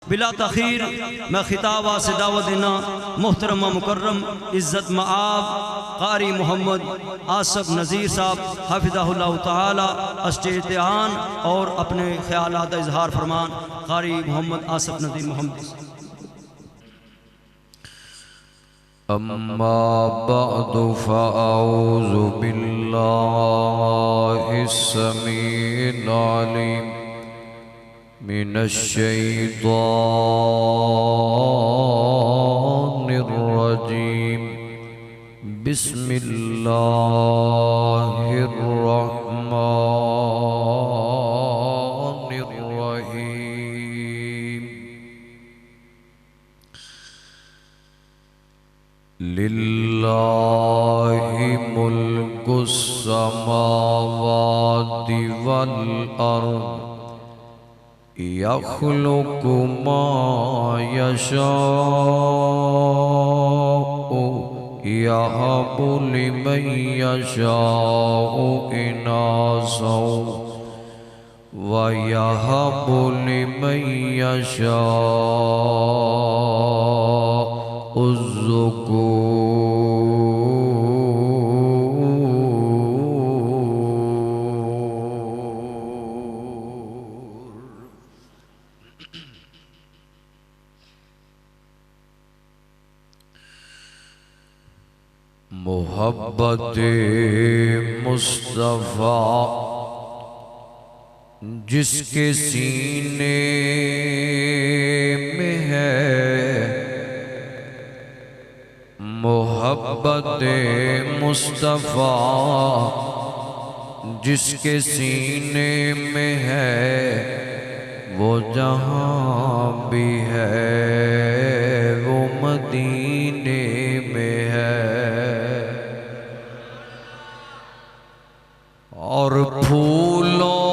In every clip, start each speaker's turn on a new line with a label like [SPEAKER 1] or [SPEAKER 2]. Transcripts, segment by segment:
[SPEAKER 1] بلا تخیر میں خطاب سے دعوت دینا محترم و مکرم عزت مآب قاری محمد آصف نذیر صاحب حفظہ اللہ تعالی اسٹیج آن اور اپنے خیالات اظہار فرمان قاری محمد آصف نذیر محمد.
[SPEAKER 2] اما بعد فاعوذ باللہ السمیع العلیم من الشیطان الرجیم بسم اللہ الرحمن الرحیم. للہ ملک السماوات والارض يخلق ما يشاء يهب لمن يشاء إناثا ويهب لمن يشاء الذكور. محبت مصطفیٰ جس کے سینے میں ہے، محبت مصطفیٰ جس کے سینے میں ہے، وہ جہاں بھی ہے وہ مدینے میں ہے. اور پھولوں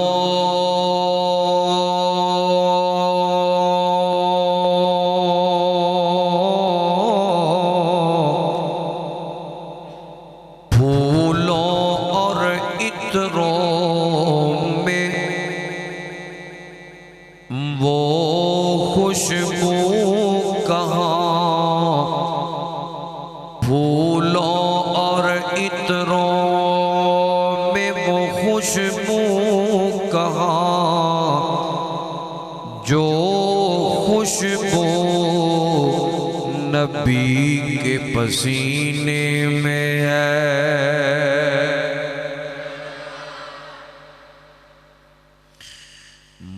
[SPEAKER 2] اور عطروں میں وہ خوشبو کہاں، پھولوں اور عطروں خوشبو کہاں، جو خوشبو نبی کے پسینے میں ہے.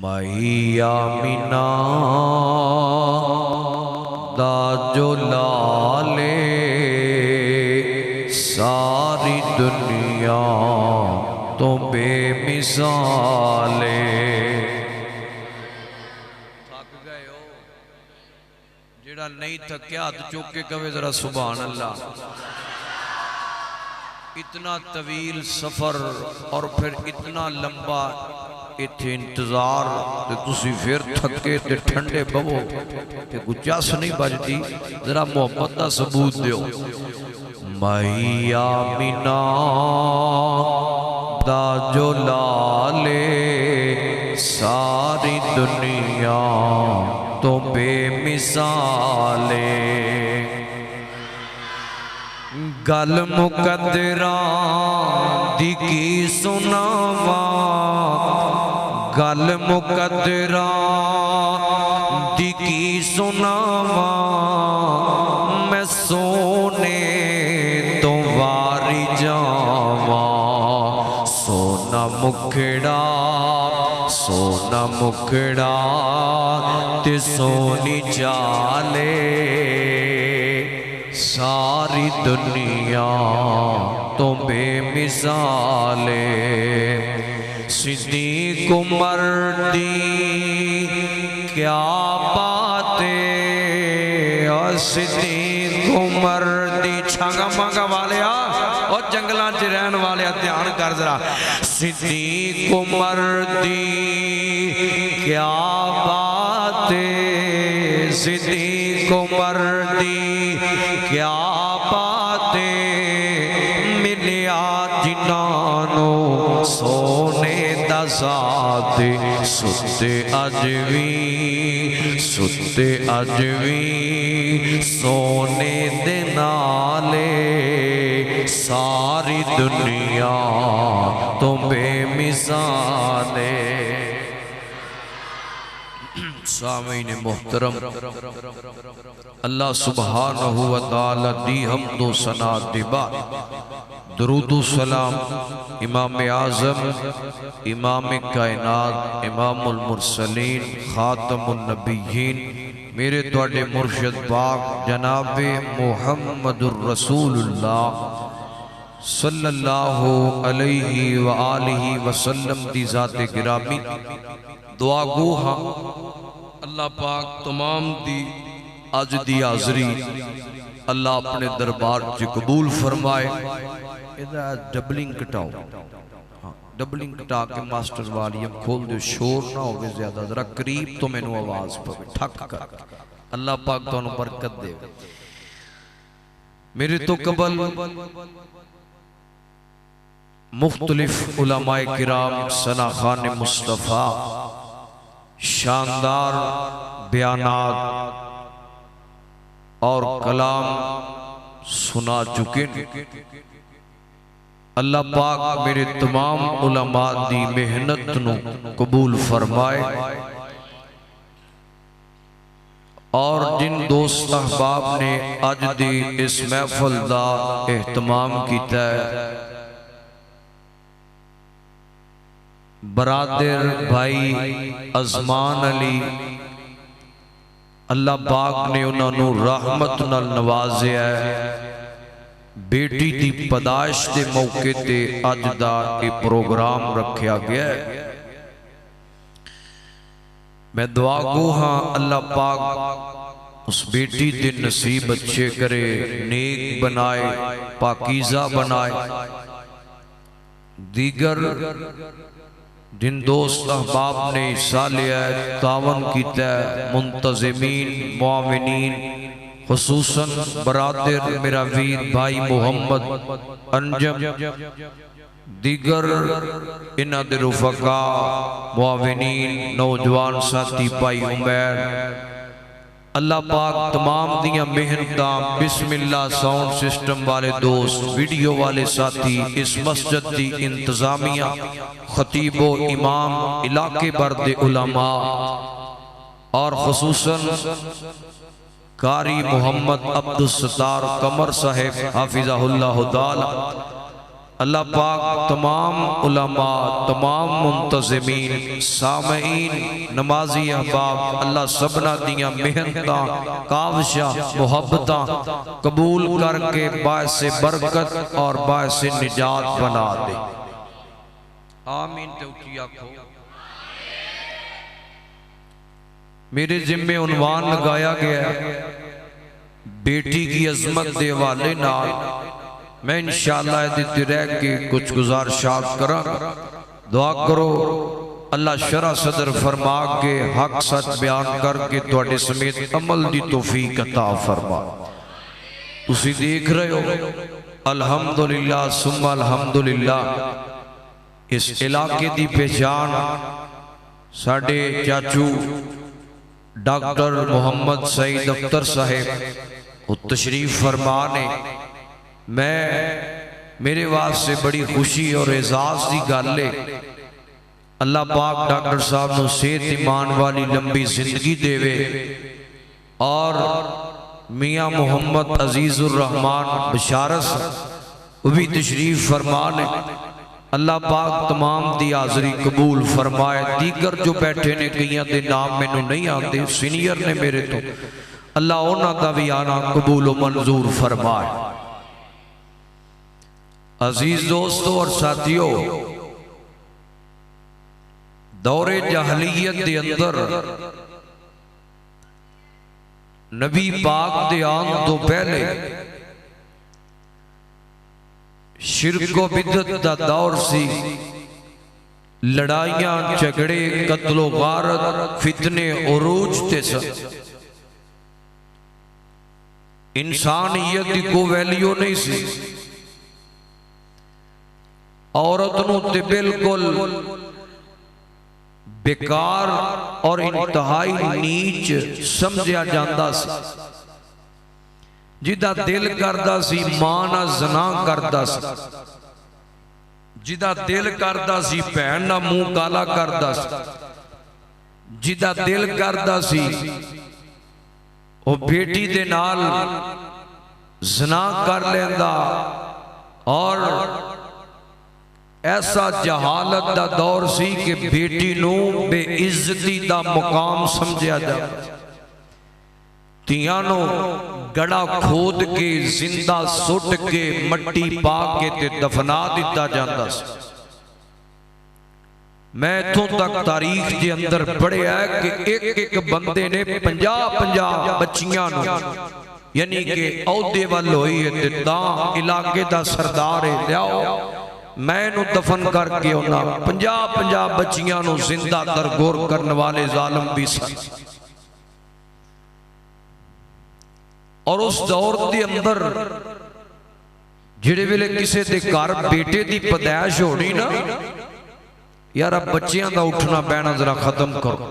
[SPEAKER 2] ماہی آمینہ دا جو لالے ساری دنیا تو بے مثالے. تھک گئے ہو؟ جڑا نہیں تھکیا ہاتھ چوک کے کہے ذرا سبحان اللہ. اتنا طویل سفر اور پھر اتنا لمبا اتھے انتظار تے تسی پھر تھکے تے ٹھنڈے بہو تے کچھ چاس نہیں بجتی. ذرا محبت دا ثبوت دیو. ماہی آمینہ دا جو لالے ساری دنیا تو بے مثالے. گل مقدران دی کی سناواں، گل مقدران دی کی سناواں، میں سونے تو واری جاواں. سونا مکھڑا تے سونی چالے ساری دنیا تو بے مثالے. صدیق عمر دی کیا باتیں، اور صدیق عمر دی چھنگا مانگا والے اور جنگلان چ رہن والے دھیان کر ذرا. صدیق عمر دی کیا باتیں، صدیق عمر دی کیا باتیں، ملیا جنانوں سونے دا ساتھ ستے اج وی سونے دے نالے ساری دنیا تو بے مثالے سامعین محترم اللہ سبحانہ و تعالی دی حمد و ثنا دے بعد درود و سلام امام اعظم امام کائنات امام المرسلین خاتم النبیین میرے توڑے مرشد پاک جناب محمد الرسول اللہ صلی اللہ علیہ وآلہ وسلم دی ذات گرامی دعا گو ہاں اللہ پاک تمام دی آج دی حاضری اللہ اپنے دربار سے قبول فرمائے ادھر ڈبلنگ کٹاؤ ڈبلنگ کٹا کے ماسٹر والیم کھول دے شور نہ ہوگے زیادہ ذرا قریب تو میں نو آواز پڑھے ٹھک کر اللہ پاک تو انہوں برکت دے میرے تو قبل مختلف علماء کرام ثناخان مصطفیٰ شاندار بیانات اور کلام سنا چکے اللہ پاک میرے تمام علماء دی محنت نو قبول فرمائے اور جن دوست احباب نے آج دی اس محفل دا اہتمام کیتا ہے برادر بھائی ازمان علی اللہ پاک نے انہوں نے رحمت نال نوازے ہے بیٹی دی پیدائش دے موقع تے اج دا یہ پروگرام رکھیا گیا ہے میں دعا گو ہاں اللہ پاک اس بیٹی دے نصیب اچھے کرے نیک بنائے پاکیزہ بنائے دیگر جن دوست احباب نے حصہ لیا ہے تعاون کیتا ہے منتظمین معاونین خصوصاً برادر میرا ویر بھائی محمد انجم دیگر انہ دے رفقا معاونین نوجوان ساتھی بھائی عمیر اللہ پاک تمام دیاں محنتاں بسم اللہ ساؤنڈ سسٹم والے دوست ویڈیو والے ساتھی اس مسجد دی انتظامیہ خطیب و امام علاقے برد علماء اور خصوصاً قاری محمد عبدالستار قمر صاحب حافظہ اللہ تعالی اللہ پاک تمام علماء تمام منتظمین سامعین نمازی احباب اللہ سبنا دیاں محنتاں کاوشاں محبتاں قبول کر کے باعث برکت اور باعث نجات بنا دے آمین توچی آکھو میرے ذمہ عنوان لگایا گیا ہے بیٹی کی عظمت دے والے نال میں انشاءاللہ دیتے رہ کے کچھ گزارشات کرا دعا کرو اللہ شرع صدر فرما کے حق سچ بیان کر کے توڑے سمیت عمل دی توفیق عطا فرما اسی دیکھ رہے ہو الحمدللہ ثم الحمدللہ اس علاقے دی پہچان ساڑھے چاچو ڈاکٹر محمد سعید اختر صاحب تشریف فرمانے میں میرے واسطے بڑی خوشی اور اعزاز دی گالے اللہ پاک ڈاکٹر صاحب نو صحت ایمان والی لمبی زندگی دے وے اور میاں محمد عزیز الرحمن بشارت وہ بھی تشریف فرمانے اللہ پاک تمام دی حاضری قبول فرمائے دیگر جو بیٹھے نے کئیاں دے نام میں نو نہیں آتے سینئر نے میرے تو اللہ اونا دا بھی آنا قبول و منظور فرمائے عزیز دوستو اور ساتھیو دور جاہلیت دے اندر نبی پاک دے آن تو پہلے شرک و بدعت دا دور سی لڑائیاں جھگڑے قتل و غارت فتنے عروج تے سن انسانیت دی کو ویلیو نہیں سی عورت نو تے بالکل بیکار اور انتہائی نیچ سمجھیا جاندہ سی، جدا دل کردہ سی ماں نہ زنا کردہ سی، جدا دل کردہ سی بہن نہ منہ کالا کردہ سی، جدا دل کردہ سی وہ بیٹی دے نال زنا کر لیندہ، اور ایسا جہالت دا دور سی کہ بیٹی نو بے عزتی دا مقام سمجھیا جاتا، تیانو گڑا کھود کے زندہ سٹ کے مٹی پا کے تے دفنا دیتا جاندہ سی۔ میں تو تک تاریخ دے اندر پڑھے ہے کہ ایک ایک بندے نے 50 بچیاں نو، یعنی کہ عہدے وال ہوئی ہے تے تاں علاقے دا سردار ہے لیاؤ میں نو دفن کر کے ہونا 50 بچیاں نو زندہ درگور کرنے والے ظالم بھی سن۔ اور اس دور دے اندر جڑے ویلے کسے دے گھر بیٹے دی پیدائش ہونی نا، یار اب بچیاں دا اٹھنا بینا ذرا ختم کرو،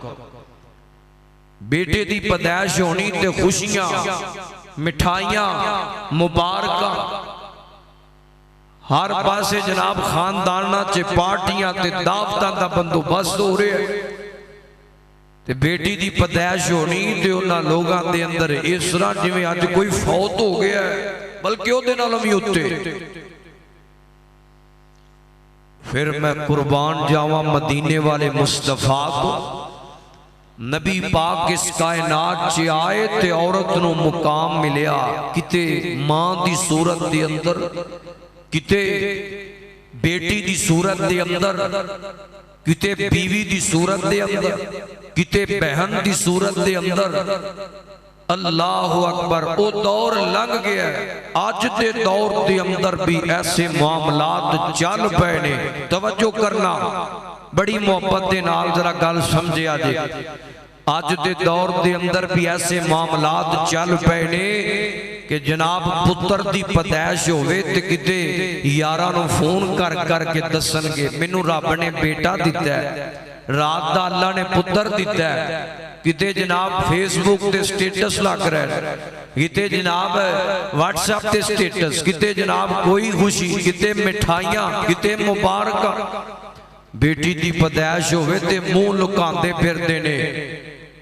[SPEAKER 2] بیٹے دی پیدائش ہونی تے خوشیاں مٹھائیاں مبارکاں ہر پاسے جناب خاندانہ چے پارٹیاں تے دعوتاں دا بندوبست ہو رہے ہیں، تے بیٹی دی پیدائش ہونی تے انہاں لوگاں دے اندر اس طرح جویں اج کوئی فوت ہو گیا ہے، بلکہ او دے نال وی اُتے۔ پھر میں قربان جاواں مدینے والے مصطفیٰ کو، نبی پاک اس کائنات چے آئے تے عورت نو مقام ملیا، کتے ماں دی صورت دے اندر، کتے بیٹی دی صورت دے اندر، کتے بیوی دی صورت دے اندر، کتے بہن دی صورت دے اندر۔ اللہ اکبر، او دور لنگ گیا ہے، آج دے دور دے اندر بھی ایسے معاملات چل پئے نے۔ توجہ کرنا، بڑی محبت دے نال ذرا گل سمجھے آجے، آج دے دور دے اندر بھی ایسے معاملات چل پئے نے کہ جناب پتر دی پیدائش ہوئے تے کتے یاراں نو فون کر کے دسن گے مینوں رب نے بیٹا دیتا ہے، رات دا اللہ نے پتر دیتا ہے، کتے جناب فیس بک تے سٹیٹس لگ رہے ہیں، کتے جناب واٹس ایپ تے سٹیٹس، کتے جناب کوئی خوشی، کتے مٹھائیاں، کتے مبارکہ۔ بیٹی دی پیدائش ہوئے تے منہ لکاندے پھر دینے،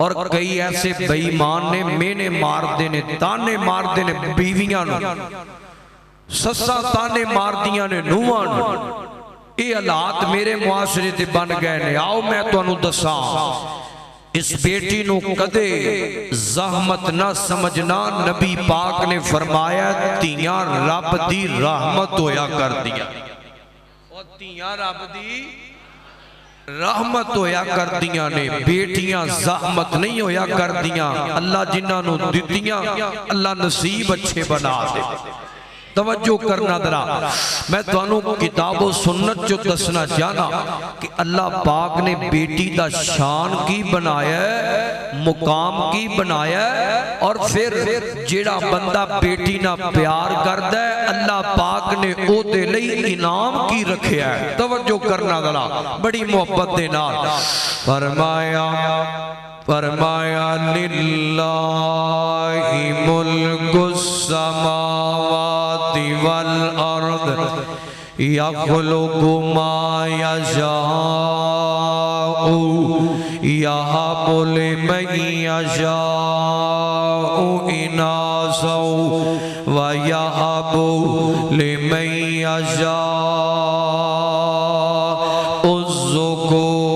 [SPEAKER 2] اور کئی ایسے بے ایمان نے مینے مار دینے، تانے مار دینے بیویاں نو، سسا تانے مار دیاں نے نوان۔ یہ حالات میرے معاشرے تے بن گئے نے۔ آؤ میں تو انہوں دساں، اس بیٹی نو کدے زحمت نہ سمجھنا، نبی پاک نے فرمایا تیاں رب دی رحمت ہویا کر دیا، اور تیاں رب دی رحمت ہویا کر دیا نے، بیٹیاں زحمت نہیں ہویا کر دیا۔ اللہ جنہاں نو دیتیاں اللہ نصیب اچھے بنا دے۔ توجہ کرنا درا، میں تو انہوں کتاب و سنت جو دسنا جانا کہ اللہ پاک نے بیٹی دا شان کی بنایا ہے، مقام کی بنایا ہے، اور پھر جیڑا بندہ بیٹی نہ پیار کردہ ہے اللہ پاک نے او دے لئی انعام کی رکھے ہے۔ توجہ کرنا درا، بڑی محبت دینا۔ فرمایا للہ ملک السماوات والارض یخلق ما یشاء یہب لمن یشاء اناثا ویہب لمن یشاء الذکور۔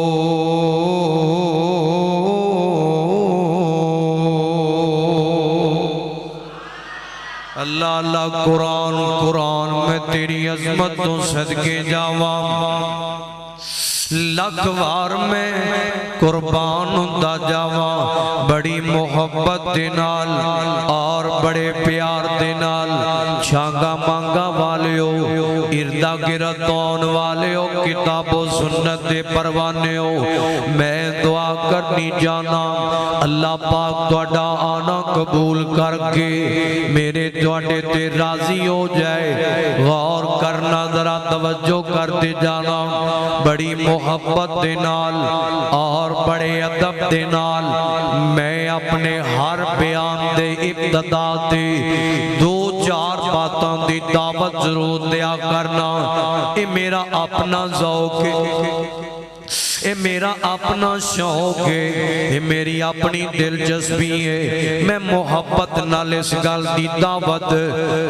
[SPEAKER 2] اللہ اللہ قرآن میں تیری عظمت تو صدقے جاواں، لکھ وار میں قربان دا جاواں، بڑی محبت دے نال اور بڑے پیار دے نال۔ چھانگا مانگا والیو اردہ گرد آن والے ہو کتاب و سنت دے پروانے ہو میں دعا کرنی جانا اللہ پاک توڑا آنا قبول کر کے میرے توڑے تے راضی ہو جائے غور کرنا ذرا توجہ کرتے جانا بڑی محبت دے نال اور بڑے ادب دے نال میں اپنے ہر بیان دے ابتدا تے دو چار باتاں دی دعوت ضرور دیا کرنا اے میرا اپنا ذوق ہے اے میرا اپنا شوق ہے اے میری اپنی دلچسپی ہے میں محبت نال اس گل دی دعوت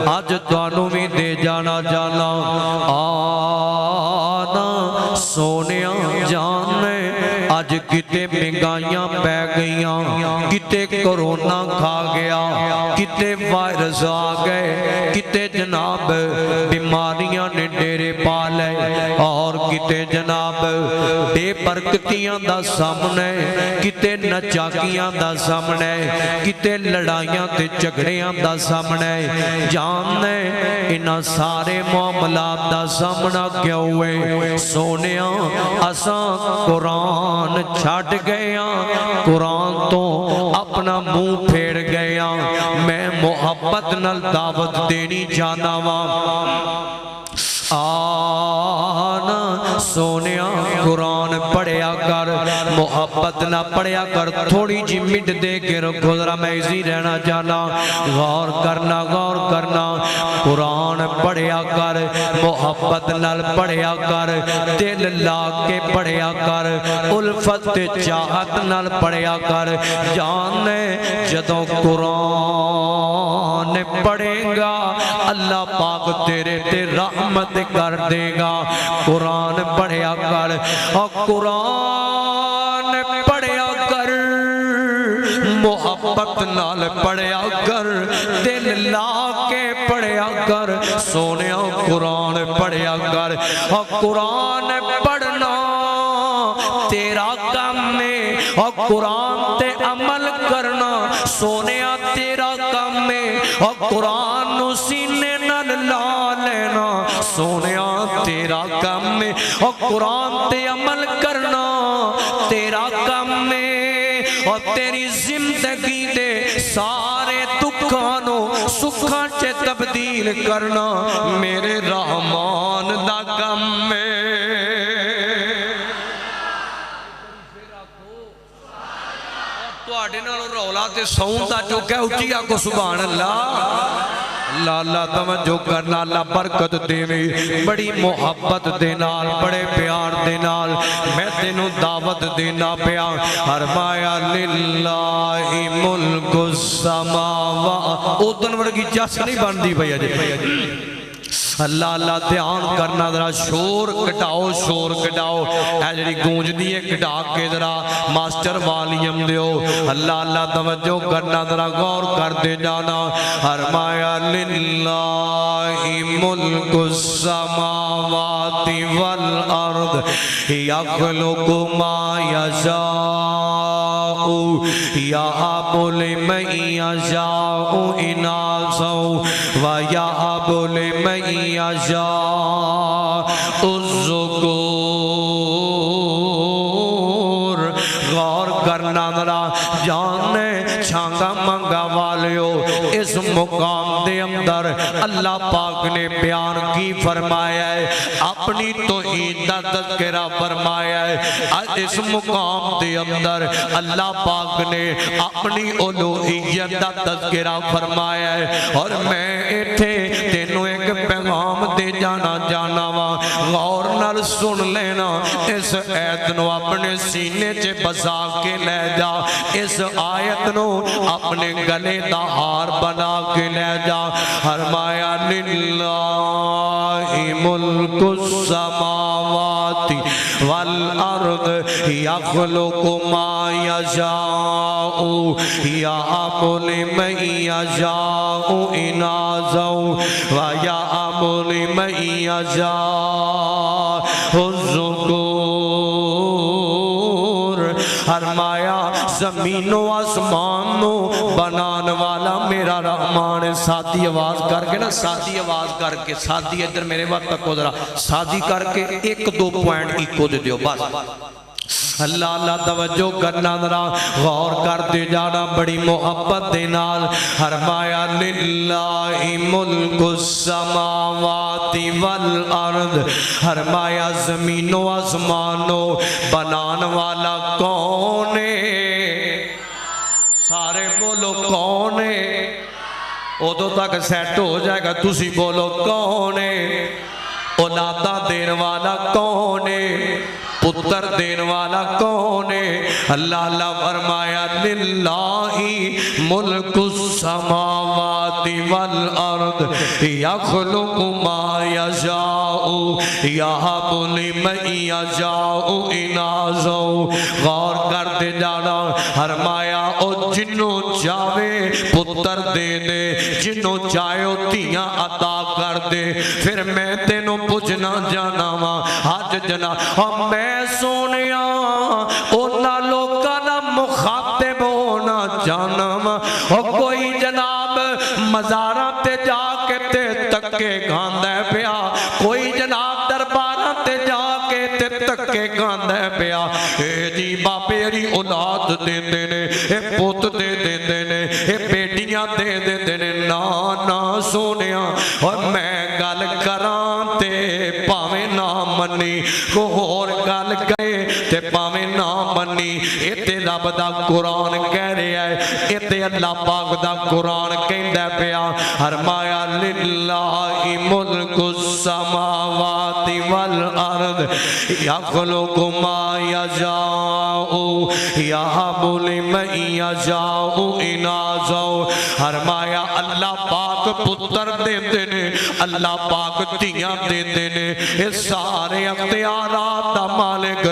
[SPEAKER 2] آج تانوں بھی دے جانا جانا آنا سونیا جانے آج کتے مہنگائیاں پہ گئیاں کتے کرونا کھا گیا کتے وائرس آ گئے کتے جناب بیماریاں نے ڈیرے پا لے اور کتے جناب بے برکتیاں دا سامنے کتے نچاکیاں دا سامنے کتے لڑائیاں تے جھگڑیاں دا سامنے جاننے انہاں سارے معاملات دا سامنا کیوں ہوئے سونیاں اساں قرآن چھاٹ گیا قرآن تو اپنا منہ پھیر گیا میں محبت نال دعوت دینی جانا وہاں آنا سونیا قرآن پڑھیا کر محبت نہ پڑھیا کر تھوڑی جی مٹ دے کے رکھو ذرا میں اسی رہنا جانا غور کرنا قرآن پڑھیا کر محبت نال پڑھیا کر دل لا کے پڑھیا کر الفت چاہت نال پڑھیا کر جانے جدوں قرآن پڑھے گا اللہ پاک تیرے تے رحمت کر دے گا قرآن پڑھیا کر اور قرآن پڑھیا کر محبت نال پڑھیا کر دل لا کے پڑھیا کر سونیا قرآن پڑھیا کر اور قرآن پڑھنا تیرا کام ہے اور قرآن تے عمل کرنا سونیا تیرا کام ہے اور قرآن نو سینے نال لا لینا سونیا تیرا کام ہے اور قرآن تے عمل کرنا تیرا کام ہے اور تیری زندگی دے سارے دکھانوں سکھاں چے تبدیل کرنا میرے رحمان دا کام ہے رولا تے سوندا جو کہ اچھیا کو سبحان اللہ اللہ توجہ کرنا اللہ برکت دے بڑی محبت دے نال بڑے پیار دے نال میں تینوں دعوت دینا پیا فرمایا للہ ملک السماوات ادن ورگی چس نہیں بندی بھیا جی اللہ اللہ دھیان کرنا ذرا شور کٹاؤ اے جڑی گونج دیئے کٹا کے ذرا ماسٹر والیم دیو اللہ اللہ توجہ کرنا ذرا غور کر دے جانا فرمایا للہ ملک السماوات والارض یخلق ما یشاء یہب لمن یشاء اناثا ویہب لمن یشاء الذکور غور کرنا ذرا جانے چھانگا منگا والیو اس مقام دے اندر اللہ پاک نے بیان کی فرمایا ہے اپنی توحید دا تذکرہ فرمایا ہے اس مقام دے اندر اللہ پاک نے اپنی الوہیت دا تذکرہ فرمایا ہے اور میں ایتھے تینوں ایک پیغام دے جانا وا غور نال سن لینا اس آیت نو اپنے سینے چے بسا کے لے جا اس آیت نو اپنے گلے دا ہار بنا کے لے جا فرمایا للہ ملک السماوات والارض یخلق ما یشاء یہب لمن یشاء اناثا ویہب لمن یشاء الذکور
[SPEAKER 3] فرمایا زمین و آسمان نو بنان والا میرا رحمان. سادی آواز کر کے نا، سادی آواز کر کے، سادی ادھر میرے وقت تک ذرا سادی کر کے ایک دو پوائنٹ ایکو دے دیو بس. اللہ اللہ توجہ کرنا ذرا غور کرتے جانا بڑی محبت دے نال. فرمایا للہ ملک السماوات والارض. فرمایا زمین و آسمانو بنان والا کون ہے؟ سارے بولو کون ہے؟ ادو تک سیٹ ہو جائے گا. تسی بولو کون ہے؟ اولادہ دین والا کون ہے؟ پتر دین والا کون ہے؟ اللہ اللہ فرمایا للہ ملک السماوات والارض یخلق ما یشاء یہب لمن یشاء اناثا. غور کرتے جانا. فرمایا او جنوں چاہے پتر دے دے، جنوں چاہے دھیاں عطا کر دے. پھر میں تینوں پوچھنا جانا وا حج جناب میں سونیا اونا لوکاں دا مخاطب ہونا جانا وا. کوئی جناب مزاراں تے جا کے تے تکے گاندے پیا، کوئی جناب درباراں تے جا کے تے تکے گاندے پیا. اے جی باپے ری اولاد دے دے نے، اے پوت دے دے دے نے، اے بیٹیاں دے دے دے نے. نا نا سونیا اور میں گل کراں تے پاویں نہ منی، کو اور گل کرے تے پاویں نہ منی. اے تے رب دا قرآن کہہ رہا ہے، اے تے اللہ پاک دا قرآن کہندا پیا. فرمایا للہ ملک السماوات والارض یخلق ما یشاء یہب لمن یشاء اناثا. فرمایا اللہ پاک پتر دیندے نے، اللہ پاک دھیاں دیندے نے. یہ سارے اختیارات دا مالک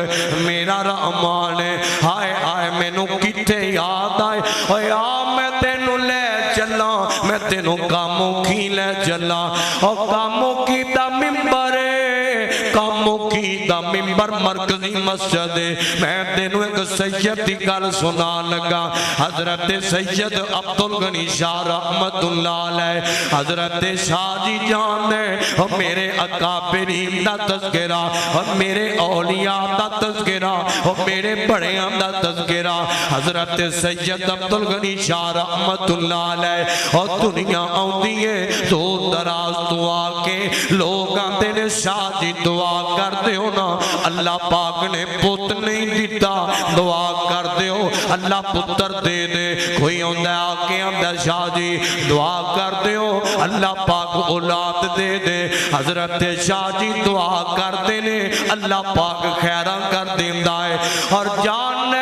[SPEAKER 3] میرا رحمان ہے. ہائے ہائے مینوں کتے یاد آئے، اوے آ میں تینوں لے چلا، میں تینوں کاموں کی لے چلا. اور کاموں کی دا ممبر ہے، کاموں کی دا ممبر مرکزی مسجد ہے. میں تینوں ایک سید دی گل سنا لگا. حضرت سید عبدالغنی شاہ رحمت اللہ علیہ، حضرت شاہ جی جان نے میرے اکابرین دا تذکرہ اور میرے اولیاء دا تذکرہ اور میرے بڑیاں دا تذکرہ. حضرت سید عبدالغنی شاہ رحمت اللہ علیہ اور دنیا آؤں ہے دو دراز دعا کے لوگ آتے نے شاہ جی دعا کر دے ہو نا اللہ پاک نے پوت نہیں دیتا، دعا کر دے ہو اللہ پتر دے دے. کوئی ہوندہ آکے آمدہ شاہ جی دعا کر دے ہو اللہ پاک اولاد دے دے. حضرت شاہ جی دعا کر دے نے اللہ پاک خیرہ کر دیندہ ہے. اور جاننے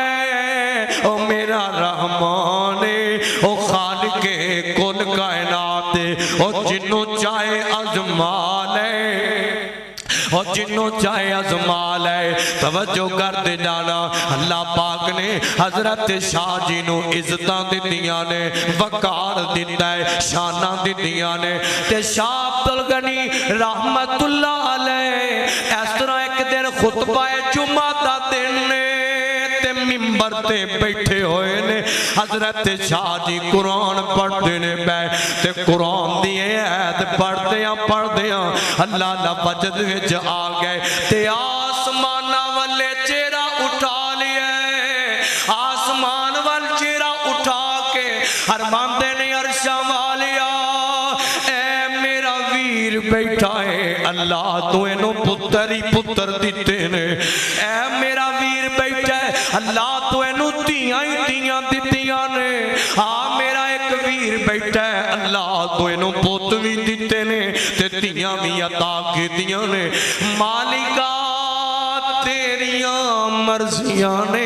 [SPEAKER 3] او میرا رحمان او خالق کل کائنات او جنوں چاہے ازما لے، اور جنوں چاہے ازما لے. توجہ کر دے جانا. اللہ پاک نے حضرت شاہ جی نو عزتاں دیتیاں نے، وقار دیتا ہے، شاناں دیتیاں نے. تے شاہ عبدالغنی رحمت اللہ علیہ اس طرح ایک دن خطبہ جمعہ دا دن نے تے ممبر تے بیٹھے ہوئے نے. حضرت شاہ جی قرآن پڑھتے نے تے قرآن دی آیت پڑھتے ہیں اللہ اللہ وجد وچ آ گئے تے آسمانہ والے چہرہ اٹھا لیے. آسمان وال چہرہ اٹھا کے فرماندے نے عرشاں والیا اے میرا ویر بیٹھا ہے اللہ تو اینو پتر ہی پتر دیتے نے. اے میرا ویر بیٹھا ہے اللہ تو اینو دھیاں ہی دھیاں دیتیاں نے. ہاں میرا ایک ویر بیٹھا ہے اللہ تو اینو پوت بھی دیتے نے تے دھیاں بھی عطا کیتیاں نے. مالکہ تیریاں مرضیاں نے.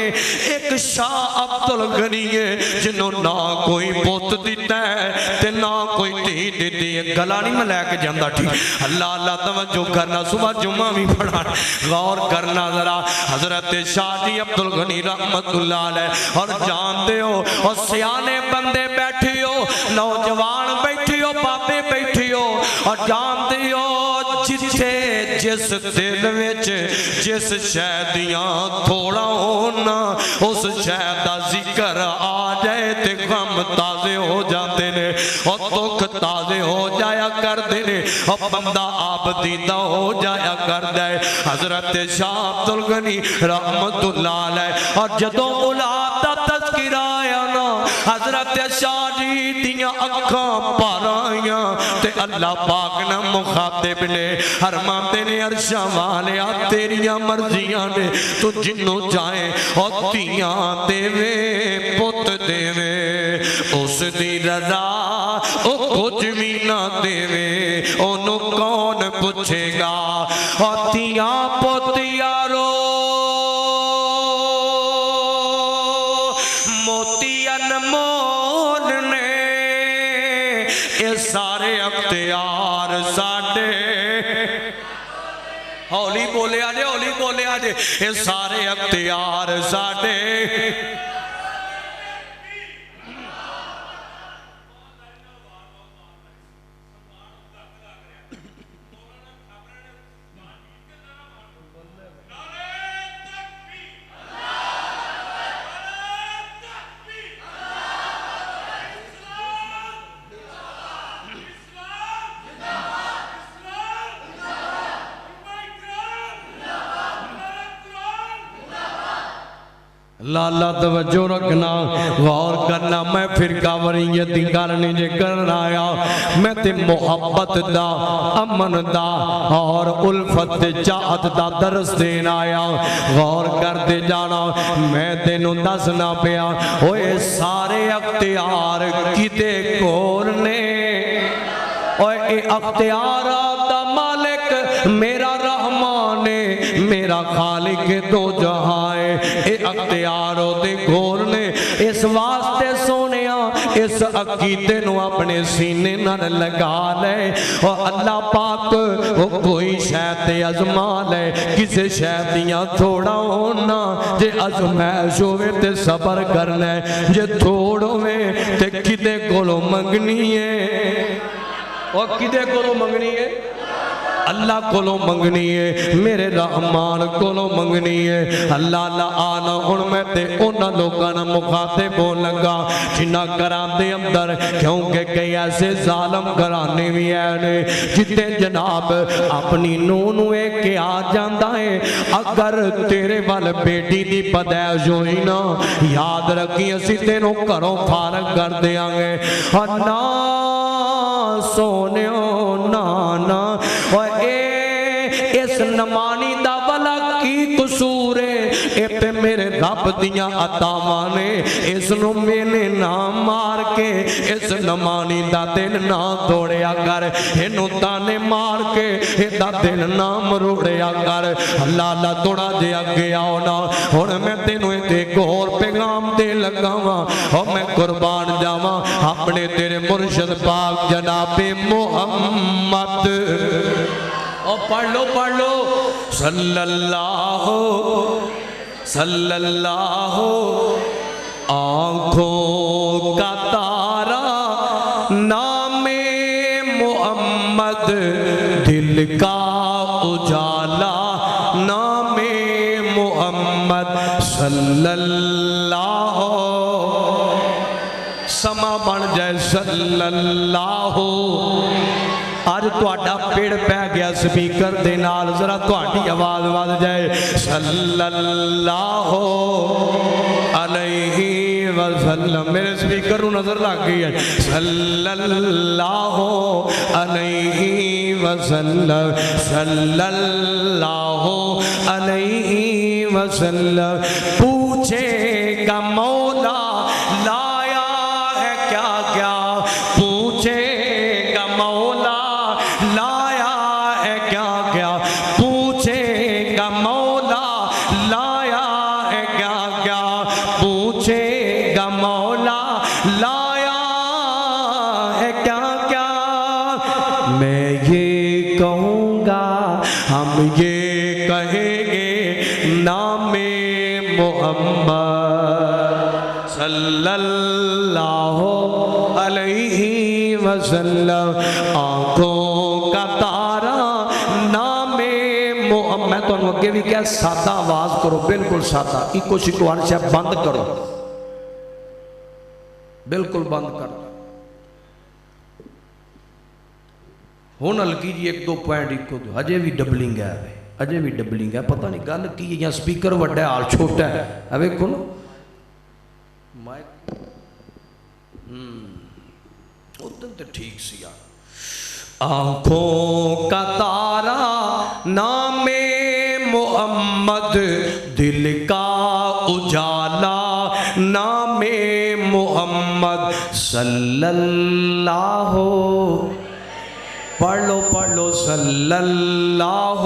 [SPEAKER 3] ایک شاہ عبدالغنی ہے جنہوں نہ کوئی پوت دیتا ہے تے نہ کوئی دھی دیتی ہے. گلا نہیں میں لے کے جاندہ ٹھیک. اللہ اللہ توجہ کرنا. صبح جمعہ بھی پڑھانا غور کرنا ذرا. حضرت شاہ جی عبدالغنی رحمت اللہ علیہ اور جانتے ہو اور سیانے بندے بیٹھی ہو، نوجوان بیٹھی ہو، بابے بیٹھی ہو اور جانتے ہو جتھے جس دل وچ جس شے دیاں تھوڑا ہونا اس شے دا ذکر آ جائے تے غم تازے ہو جاتے نے اور دکھ تازے ہو جایا کرتے نے اور بندہ آبدیدہ ہو جایا کرتا ہے۔ حضرت شاہ عبد الغنی رحمت اللہ علیہ اور جدوں اولاد دا تذکرہ آیا نا حضرت شاہ جی دیاں اکھاں پر آئیاں تے اللہ پاک نہ مخاطب نے فرماتے نے عرشاں والیا تیریاں مرضیاں نے تو جنوں چاہے اور تیاں دے وے پت دے وے اس دی رضا او کچھ بھی نہ دے وے انہوں کون پوچھے گا اور تیاں پت یارو موتی انمول نے اے سارے اختیار ساڑے ہولی بولے آجے ہولی بولے آجے اے سارے اختیار ساڑے لالا توجہ رکھنا غور کرنا میں فرقہ وریت دی گل نہیں جے کرنا آیا میں تے محبت دا امن دا اور الفت چاہت دا درس دینا آیا غور کرتے جانا میں تینوں دسنا پیا اوے سارے اختیار کتے کول نے اوے اے اختیارات دا مالک میرا رحمان ہے میرا خالق دو جہائے اے اختیاروں دے گھور نے اس واسطے سونیا اس عقیدے نو اپنے سینے نہ لگا لے اور اللہ پاک وہ کوئی شاید ازما لے کسی شایدیاں تھوڑا ہونا جے ازمائش ہوئے تے صبر کرنا ہے جے تھوڑ ہوئے تے کدے کولو منگنی ہے اور کدے کولو منگنی ہے اللہ کولو منگنی ہے میرے رحمان کولو منگنی ہے اللہ آنا ہن میں تے انہاں لوگاں نال مخاطب ہون لگا جنہاں گھراں دے اندر کیونکہ کئی ایسے ظالم گھرانے بھی ہیں جتے جناب اپنی نوں نوں کہ آ جاندا ہے اگر تیرے وال بیٹی دی پیدائش ہوئی نا یاد رکھی اسی تینوں گھروں فارغ کر دیاں گے اور نا سونیو نانا اس نمانی دا والا کی قصور ہے اے پہ میرے رب دیاں عطاوانے اس نو میں نے نام مار کے اس نمانی دا دل نہ دوڑیا کر انو تانے مار کے دا دل نہ مروڑیا کر اللہ اللہ توڑا دیا گیا ہونا اور میں تینوں ایک اور پیغام دے لگاواں اور میں قربان جاواں اپنے تیرے مرشد پاک جناب محمد اور پڑھ لو صلی اللہ آنکھوں کا تارا نام محمد دل کا اجالا نام محمد صلی اللہ سما بن جائے صلی اللہ آج تو آٹا پیڑ پہ گیا سپیکر دے نال ذرا تو آٹی آواز آواز جائے صلی اللہ علیہ وسلم میرے سپیکر نو نظر لگ گئی ہے صلی اللہ علیہ وسلم صلی اللہ علیہ وسلم پوچھے گا مولا لایا ہے کیا کیا پوچھے گا مولا لایا ہے کیا کیا پوچھے گا مولا لایا ہے کیا کیا پوچھے گا مولا لایا ہے کیا کیا میں یہ کہوں گا ہم یہ کہیں گے نام محمد صلی اللہ علیہ وسلم آنکھوں کا تارا نام میں تو اگے بھی کہا سادہ آواز کرو، بالکل سادہ، ایکو شکو عرش ہے بند کرو، بالکل بند کر ہون ہلکی جی ایک دو پوائنٹ ایکو دو، اجے بھی ڈبلنگ ہے، اجے بھی ڈبلنگ ہے، پتہ نہیں گل کی ہے یا سپیکر وڈا ہے حال چھوٹا ہے، اب ویکھو نا مائک ادھر تو ٹھیک سی یار۔ آنکھوں کا تارا نام محمد، دل کا اجالا نام محمد صلی اللہ، پڑھ لو صلی اللہ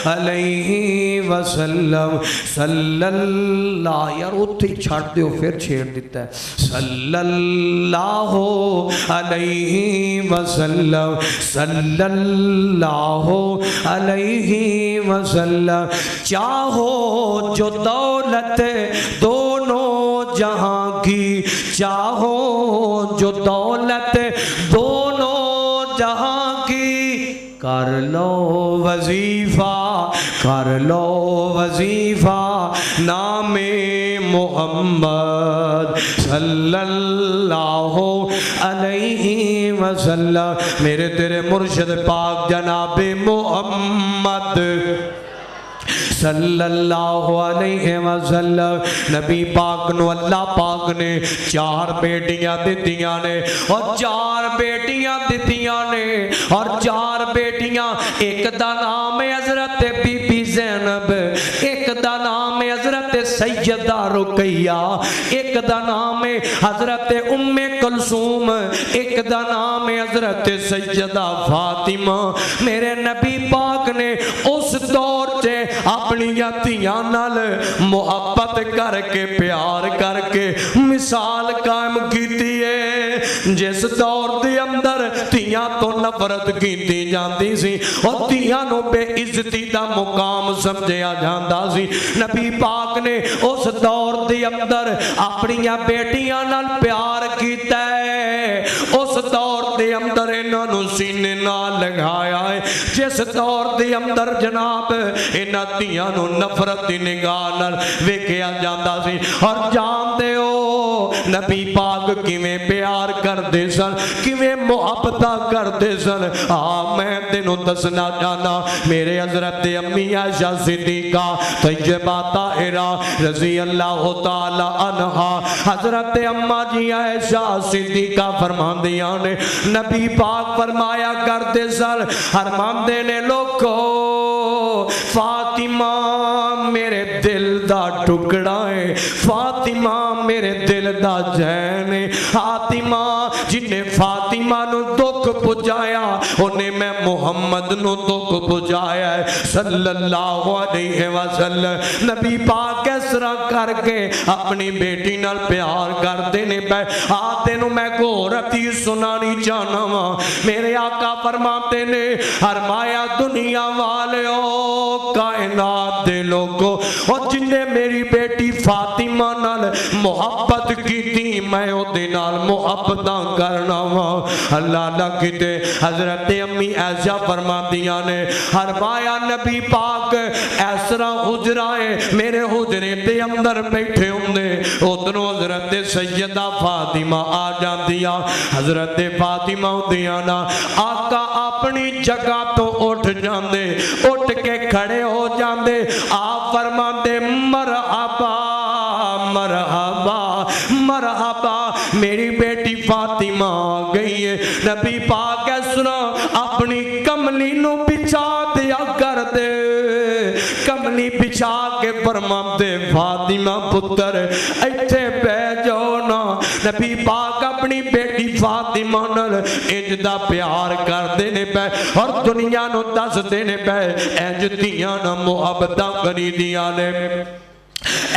[SPEAKER 3] علیہ وسلم، صلی اللہ، یار اتھے چھاڑ دیو پھر چھیڑ دیتا ہے، صلی اللہ علیہ وسلم، صلی اللہ علیہ وسلم۔ چاہو جو دولت دونوں جہاں کی، چاہو جو دولت دونوں جہاں کی، کر لو وظیفہ، کر لو وظیفہ نام محمد صلی اللہ علیہ وسلم۔ میرے تیرے مرشد پاک جناب محمد صلی اللہ علیہ وسلم، نبی پاک نو اللہ پاک نے 4 بیٹیاں دتیاں نے، اور 4 بیٹیاں دتیاں نے، اور 4 بیٹیاں، ایک دا نام ہے حضرت بی بی زینب، ایک دا نام ہے حضرت سیدہ رقیہ، ایک دا نام ہے حضرت ام کلثوم، ایک دا نام ہے حضرت سیدہ فاطمہ۔ میرے نبی پاک نے اس دور سے اپنی یتیاں نال محبت کر کے پیار کر کے مثال قائم کیتی ہے۔ جس دور دے اندر تیاں تو نفرت کیتی جاندی سی، اور تیاں نو بے عزتی دا مقام سمجھیا جاندا سی، نبی پاک نے اس دور دے اندر اپنی بیٹیاں نال پیار کیتا ہے، اس دور دے اندر انہاں نو سینے نال لگایا ہے، جس دور دے اندر جناب انہاں تیاں نو نفرت دی نگاہ نال ویکھیا جاندا سی۔ اور جانتے ہو نبی پاک کیویں پیار کردے سن، کیویں محبتاں کردے سن، میں تینوں دسنا چاہنا، میرے حضرت امی عائشہ صدیقہ طیبہ طاہرہ رضی اللہ تعالی عنہا، حضرت اماں جی عائشہ صدیقہ فرماندیاں نے، نبی پاک فرمایا کرتے سن، فرماندے نے لوگو فاطمہ میرے دل دا ٹکڑا ہے، فاطمہ میرے دل دا جین ہے، فاطمہ جنہیں فاطمہ نو دکھ پجایا انہیں میں محمد نو دکھ پجایا ہے صلی اللہ علیہ وسلم۔ نبی پاک اس طرح کر کے اپنی بیٹی نال پیار کر دینے پہ آتے نو میں کو رتی سنانی چاہنا ہاں۔ میرے آقا فرماتے نے فرمایا دنیا والیو کائنات دے لوگو، اور جنہیں میری بیٹی فاطمہ نال محبت کی تھی میں او دے نال محبتاں کرنا ہاں۔ اللہ اللہ کیتے حضرت امی عائشہ فرماندیاں نے فرمایا نبی پاک اس طرح حجرائے میرے حجرے دے اندر بیٹھے ہوندے، ادھروں حضرت سیدہ فاطمہ آ جاندیاں، حضرت فاطمہ ہوندیاں نا آقا اپنی جگہ تو اٹھ جاندے، اٹھ کے کھڑے ہو جاندے، آپ فرماندے مرحبا مرحبا مرحبا میری بیٹی فاطمہ آ گئی ہے۔ نبی پاک اس طرح اپنی کملی نو بچھا دیا کر دے، کملی بچھا کے فرماندے فاطمہ پتر ایتھے بیٹھ جاؤ نا۔ نبی پاک اپنی بیٹی فاطمہ نال انج دا پیار کر دینے پہ اور دنیا نو دس دینے پہ انج دیاں نا محبتاں کری دیاں نے،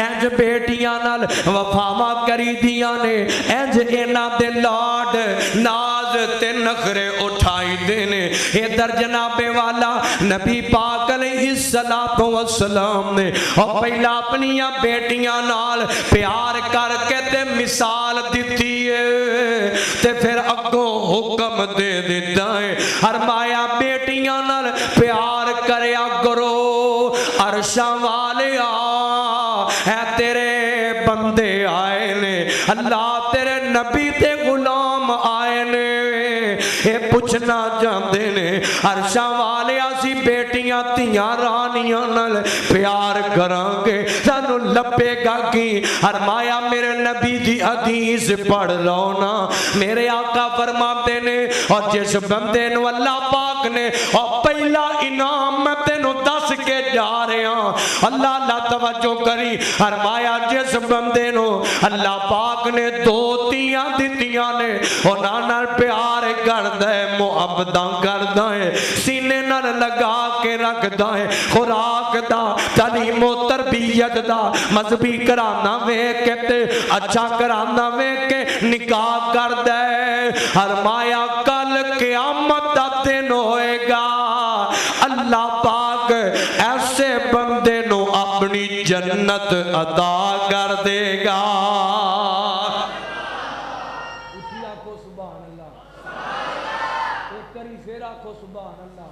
[SPEAKER 3] انج بیٹیاں نال وفاواں کری دیاں نے، انج انہاں دے لاڈ ناز تے نخرے اٹھائی دینے۔ ادھر جناب والا نبی پاک علیہ السلام نے اور پہلا اپنی بیٹیاں نال پیار کر کے تے مثال دیتی ہے تے پھر اگوں حکم دے دیتا ہے فرمایا بیٹیاں نال پیار کریا کرو بندے آئے نے اللہ تیرے نبی تے غلام آئے نے اے پوچھنا چاہتے نے عرشاں والے اسی بیٹیاں تیاں رانیاں نال پیار کران گے سانو لبے گا کی فرمایا میرے نبی دی حدیث پڑھ لو نا میرے آقا فرماتے نے اور جس بندے نو اللہ پاک نے اور پہلا انعام میں تینوں دس کے جا رہے ہیں اللہ اللہ توجہ کری فرمایا جس بندے نو اللہ پاک نے دو تیاں دتیاں نے انہاں نال پیار کردا ہے محبتاں کردا ہے سینے نال لگا کے رکھدا ہے خوراک دا تعلیم و تربیت دا مذہبی کرانا ویکھ کے تے اچھا کرانا ویکھ کے نکاح کردا ہے فرمایا کل قیامت دا دن ہوئے گا اللہ پاک ایسے بندے نو اپنی جنت عطا کر دے گا
[SPEAKER 1] اٹھی آکھو سبحان اللہ ایک کری پھر آکھو سبحان اللہ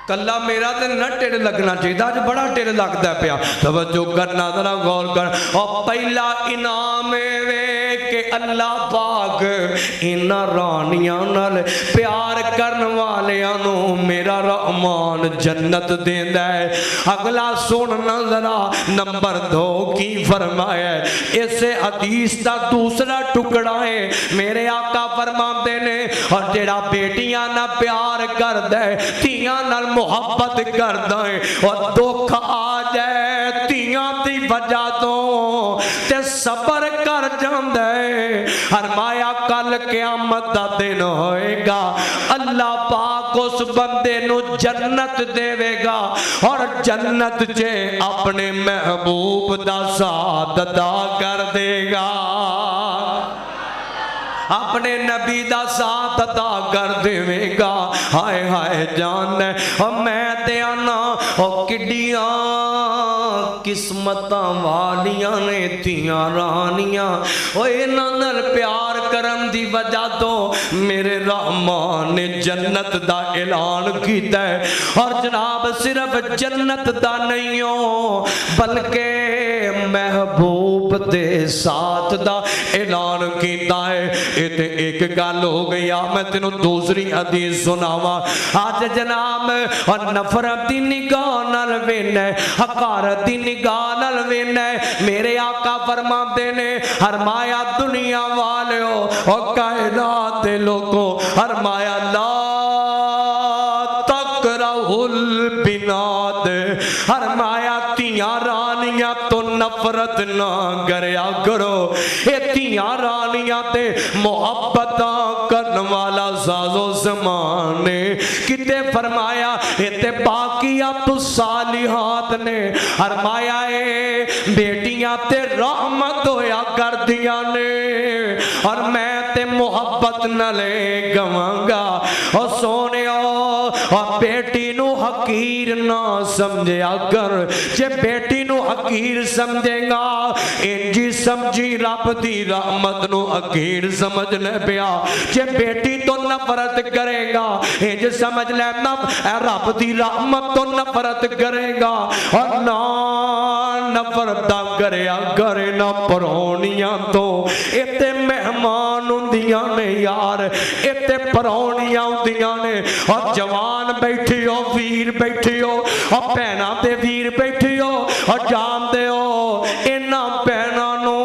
[SPEAKER 3] کلا میرا تے نہ ٹیڑھ لگنا چاہیے آج بڑا ٹیڑھ لگتا ہے پیا توجہ کرنا ذرا غور کر اور پہلا انعام وے کہ اللہ پاک انہاں رانیاں نال پیار کرن والیاں نو میرا رحمان جنت دیندا ہے اگلا سننا ذرا نمبر 2 کی فرمایا ہے اسے حدیث دا دوسرا ٹکڑا ہے میرے آقا فرماتے نے اور جڑا بیٹیاں نہ پیار کردا ہے تیاں نال محبت کردا ہے اور دکھ آ جائے تیاں دی وجہ تو تے صبر کر جاندا ہے فرمایا کل قیامت دا دن ہوئے گا اللہ پاک اس بندے نو جنت دے گا اور جنت چے اپنے محبوب دا ساتھ عطا کر دے گا اپنے نبی دا ساتھ عطا کر دے گا ہائے ہائے جان ہے اور میں تے آنا اور کڈیاں قسمتاں والیاں نے تیاں رانیاں اور انہاں نال پیار کرن دی وجہ تو میرے رحمان نے جنت دا اعلان کیتا ہے اور جناب صرف جنت دا نہیں ہو بلکہ محبوب دے ساتھ دا اعلان کیتا ہے یہ تے ایک گل ہو گئی میں تینوں دوسری حدیث سناواں آج جناب اور نفرت دی نگاہ نال وینا حقارت دی نگاہ نال وینا میرے آقا فرماتے نے فرمایا دنیا والےو اور کائنات دے لوگوں فرمایا لا تکرہوا البنات فرمایا تیاں رانیاں تو نفرت نہ کریا کرو اے تیاں رانیاں تے محبتاں کرن والا ساز و زمان نے کتے فرمایا اے تے باقیات الصالحات نے فرمایا اے بیٹیاں تے رحمت ہویا کر دیا نے اور میں تے محبت نہ لے گواں گا اور سونے اور بیٹی نو حقیر نہ سمجھیا کر جے بیٹی نو حقیر سمجھے گا انجی سمجھی رب دی رحمت نو حقیر سمجھ لے پیا جے بیٹی تو نفرت کرے گا انج سمجھ لے رب دی رحمت تو نفرت کرے گا اور نہ نفرت کریا کرے نہ پرونیاں تو اتے مہمان ہوندیاں نے یار اتے پرونیاں ہوندیاں نے اور جوان بیٹھی ہو ویر بیٹھی ہو اور پہنا تے ویر بیٹھی ہو اور جان دے ہو انہاں پہنا نو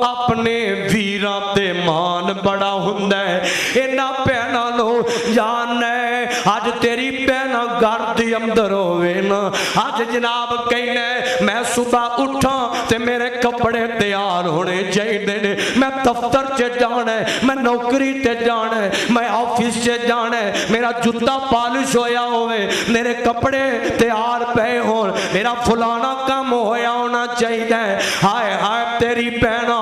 [SPEAKER 3] اپنے ویراں تے مان بڑا ہوندا ہے انہاں پہنا نو جان ہے آج تیری پہنا گھر دی اندر ہوئے نا آج جناب کہنے میں صبح اٹھا تے میرے کپڑے تیار ہونے چاہیے نے میں دفتر چے جانا ہے میں نوکری تے جانا ہے میں آفس چے جانا ہے میرا جوتا پالش ہویا ہوئے میرے کپڑے تیار پہ ہون میرا فلانا کام ہویا ہونا چاہیے ہائے ہائے تیری پہنا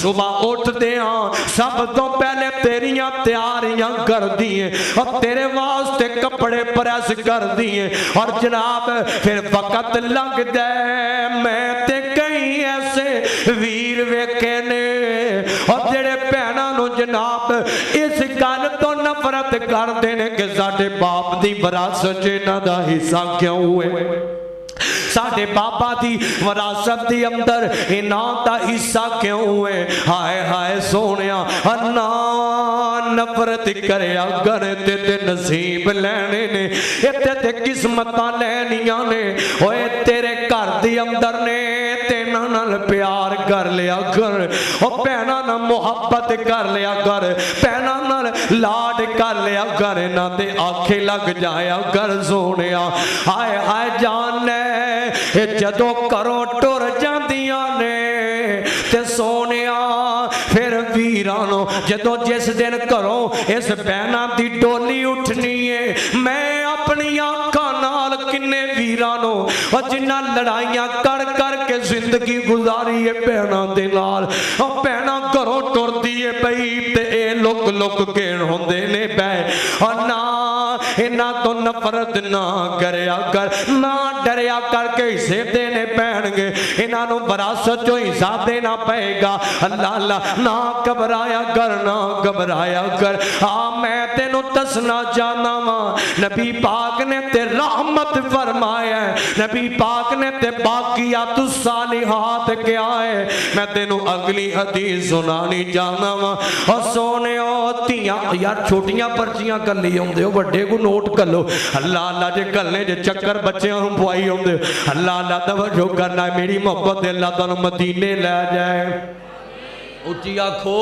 [SPEAKER 3] صبح اٹھ دے ہاں سب تو پہلے تیریاں تیاریاں کر دیئے اور تیرے واسطے کپڑے پریس کر دیئے اور جناب پھر وقت لگ دے میں تے کہیں ایسے ویر ویکھے نے اور جڑے پہنا نو جناب اس گل تو نفرت کر دینے کہ ساڈے باپ دی وراثت انہاں دا حصہ کیوں ہوئے ساڈے بابا دی وراثت دی اندر انہاں دا حصہ کیوں ہے؟ ہائے ہائے سونیا انا نفرت کریا گر تے نصیب لینے نے تے قسمتاں لینیاں نے اوے تیرے گھر دی اندر نے تے نال پیار کر لیا کر او بہنا نہ محبت کر لیا کر بہنا نال لاڈ کر لیا کر نہ تے آنکھیں لگ جایا کر سونیا ہائے ہائے جان نے جدوں کرو ٹر جاندیاں نے تے سونیا پھر ویرانو جدوں جس دن کرو اس بہنا دی ڈولی اٹھنی ہے میں اپنی آنکھاں نال کنے ویرانو اور جنہ لڑائیاں کر کر کے زندگی گزاری ہے بہنا دے نال اور بہنا کرو ٹر دیئے بھئی تے اے لک لک کے ہوندے نے بے اور نہ انہاں تو نفرت نہ کریا کر نہ ڈریا کر کے حصے دینے پہن گے انہاں نو وراثت جو حصہ دینا پائے گا اللہ اللہ نہ گھبرایا کر نہ گھبرایا کر میں تینوں دسنا جانا وا نبی پاک نے تے رحمت فرمایا ہے نبی پاک نے تے باقیات الصالحات کیا ہے میں تینوں اگلی حدیث سنانی جانا وا اور سونے ہوتیاں یار چھوٹیاں پرچیاں کر لی ہوں دے بڑے کو نوٹ کر لو اللہ اللہ جے کلنے جے چکر بچے ہوں بوائی ہوں دے اللہ اللہ توجہ کرنا ہے میری محبت اللہ تعالیٰ مدینے لے جائے اچھی آنکھو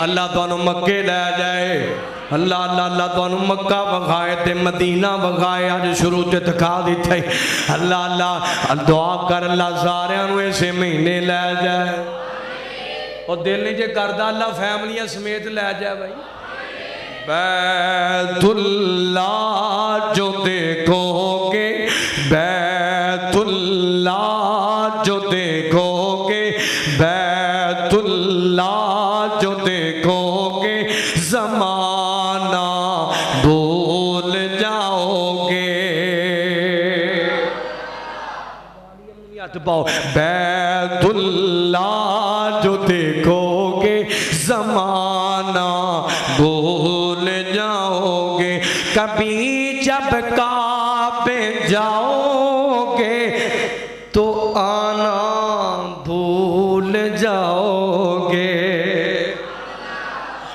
[SPEAKER 3] اللہ تعالیٰ مکے لے جائے اللہ اللہ اللہ تعالیٰ مکہ بغائے تے مدینہ بغائے آج شروع تے دکھا دیتا ہے اللہ اللہ دعا کر اللہ سارے انوے سے مہینے لے جائے اور دل نہیں جے کردہ اللہ فیملیاں سمیت لے جائے بھائی بیت اللہ جو دیکھو گے بیت اللہ جو دیکھو گے بیت اللہ جو دیکھو گے زمانہ بھول جاؤ گے بیت اللہ جو دیکھو گے زمانہ بھول جاؤ گے کبھی جب کعبے جاؤ گے تو آنا بھول جاؤ گے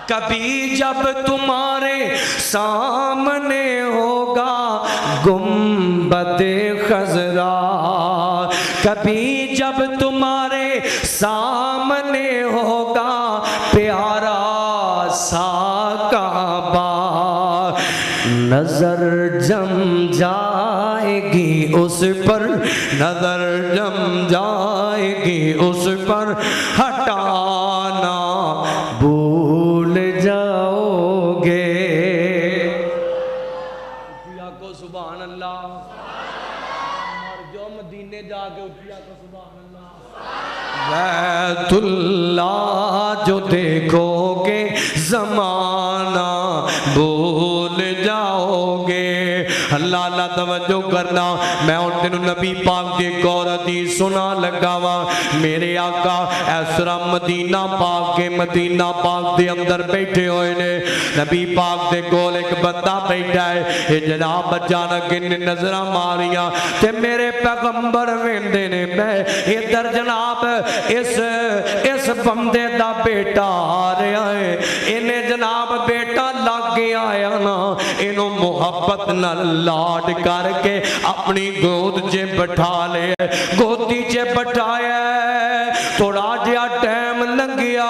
[SPEAKER 3] کبھی جب تمہارے سامنے ہوگا گنبد خضرا کبھی جب تمہارے سامنے ہوگا پیارا سا کعبہ نظر جم جائے گی اس پر نظر جم جائے گی اس پر ہٹانا بھول جاؤ گے کو سبحان اللہ مر جو مدینے جا کے اٹھیا کو سبحان اللہ بیت اللہ جو دیکھو گے زمانہ بھول جاؤ گے اللہ اللہ توجہ کرنا میں ان دنوں نبی پاک کے گور حدیث سنا لگا وا میرے آقا اس طرح مدینہ پاک کے مدینہ پاک دے اندر بیٹھے ہوئے نے نبی پاک دے کول ایک بندہ بیٹھا ہے جناب اچانک ان نظرہ ماریاں تے میرے پیغمبر ویندے نے میں ادھر جناب اس بندے دا بیٹا آ رہا ہے انہیں جناب بیٹا لگ گیا آیا نا انہوں محبت نہ لاڈ کر کے اپنی گود جے بٹھا لے گودی جے بٹھایا تھوڑا جیا ٹائم لنگیا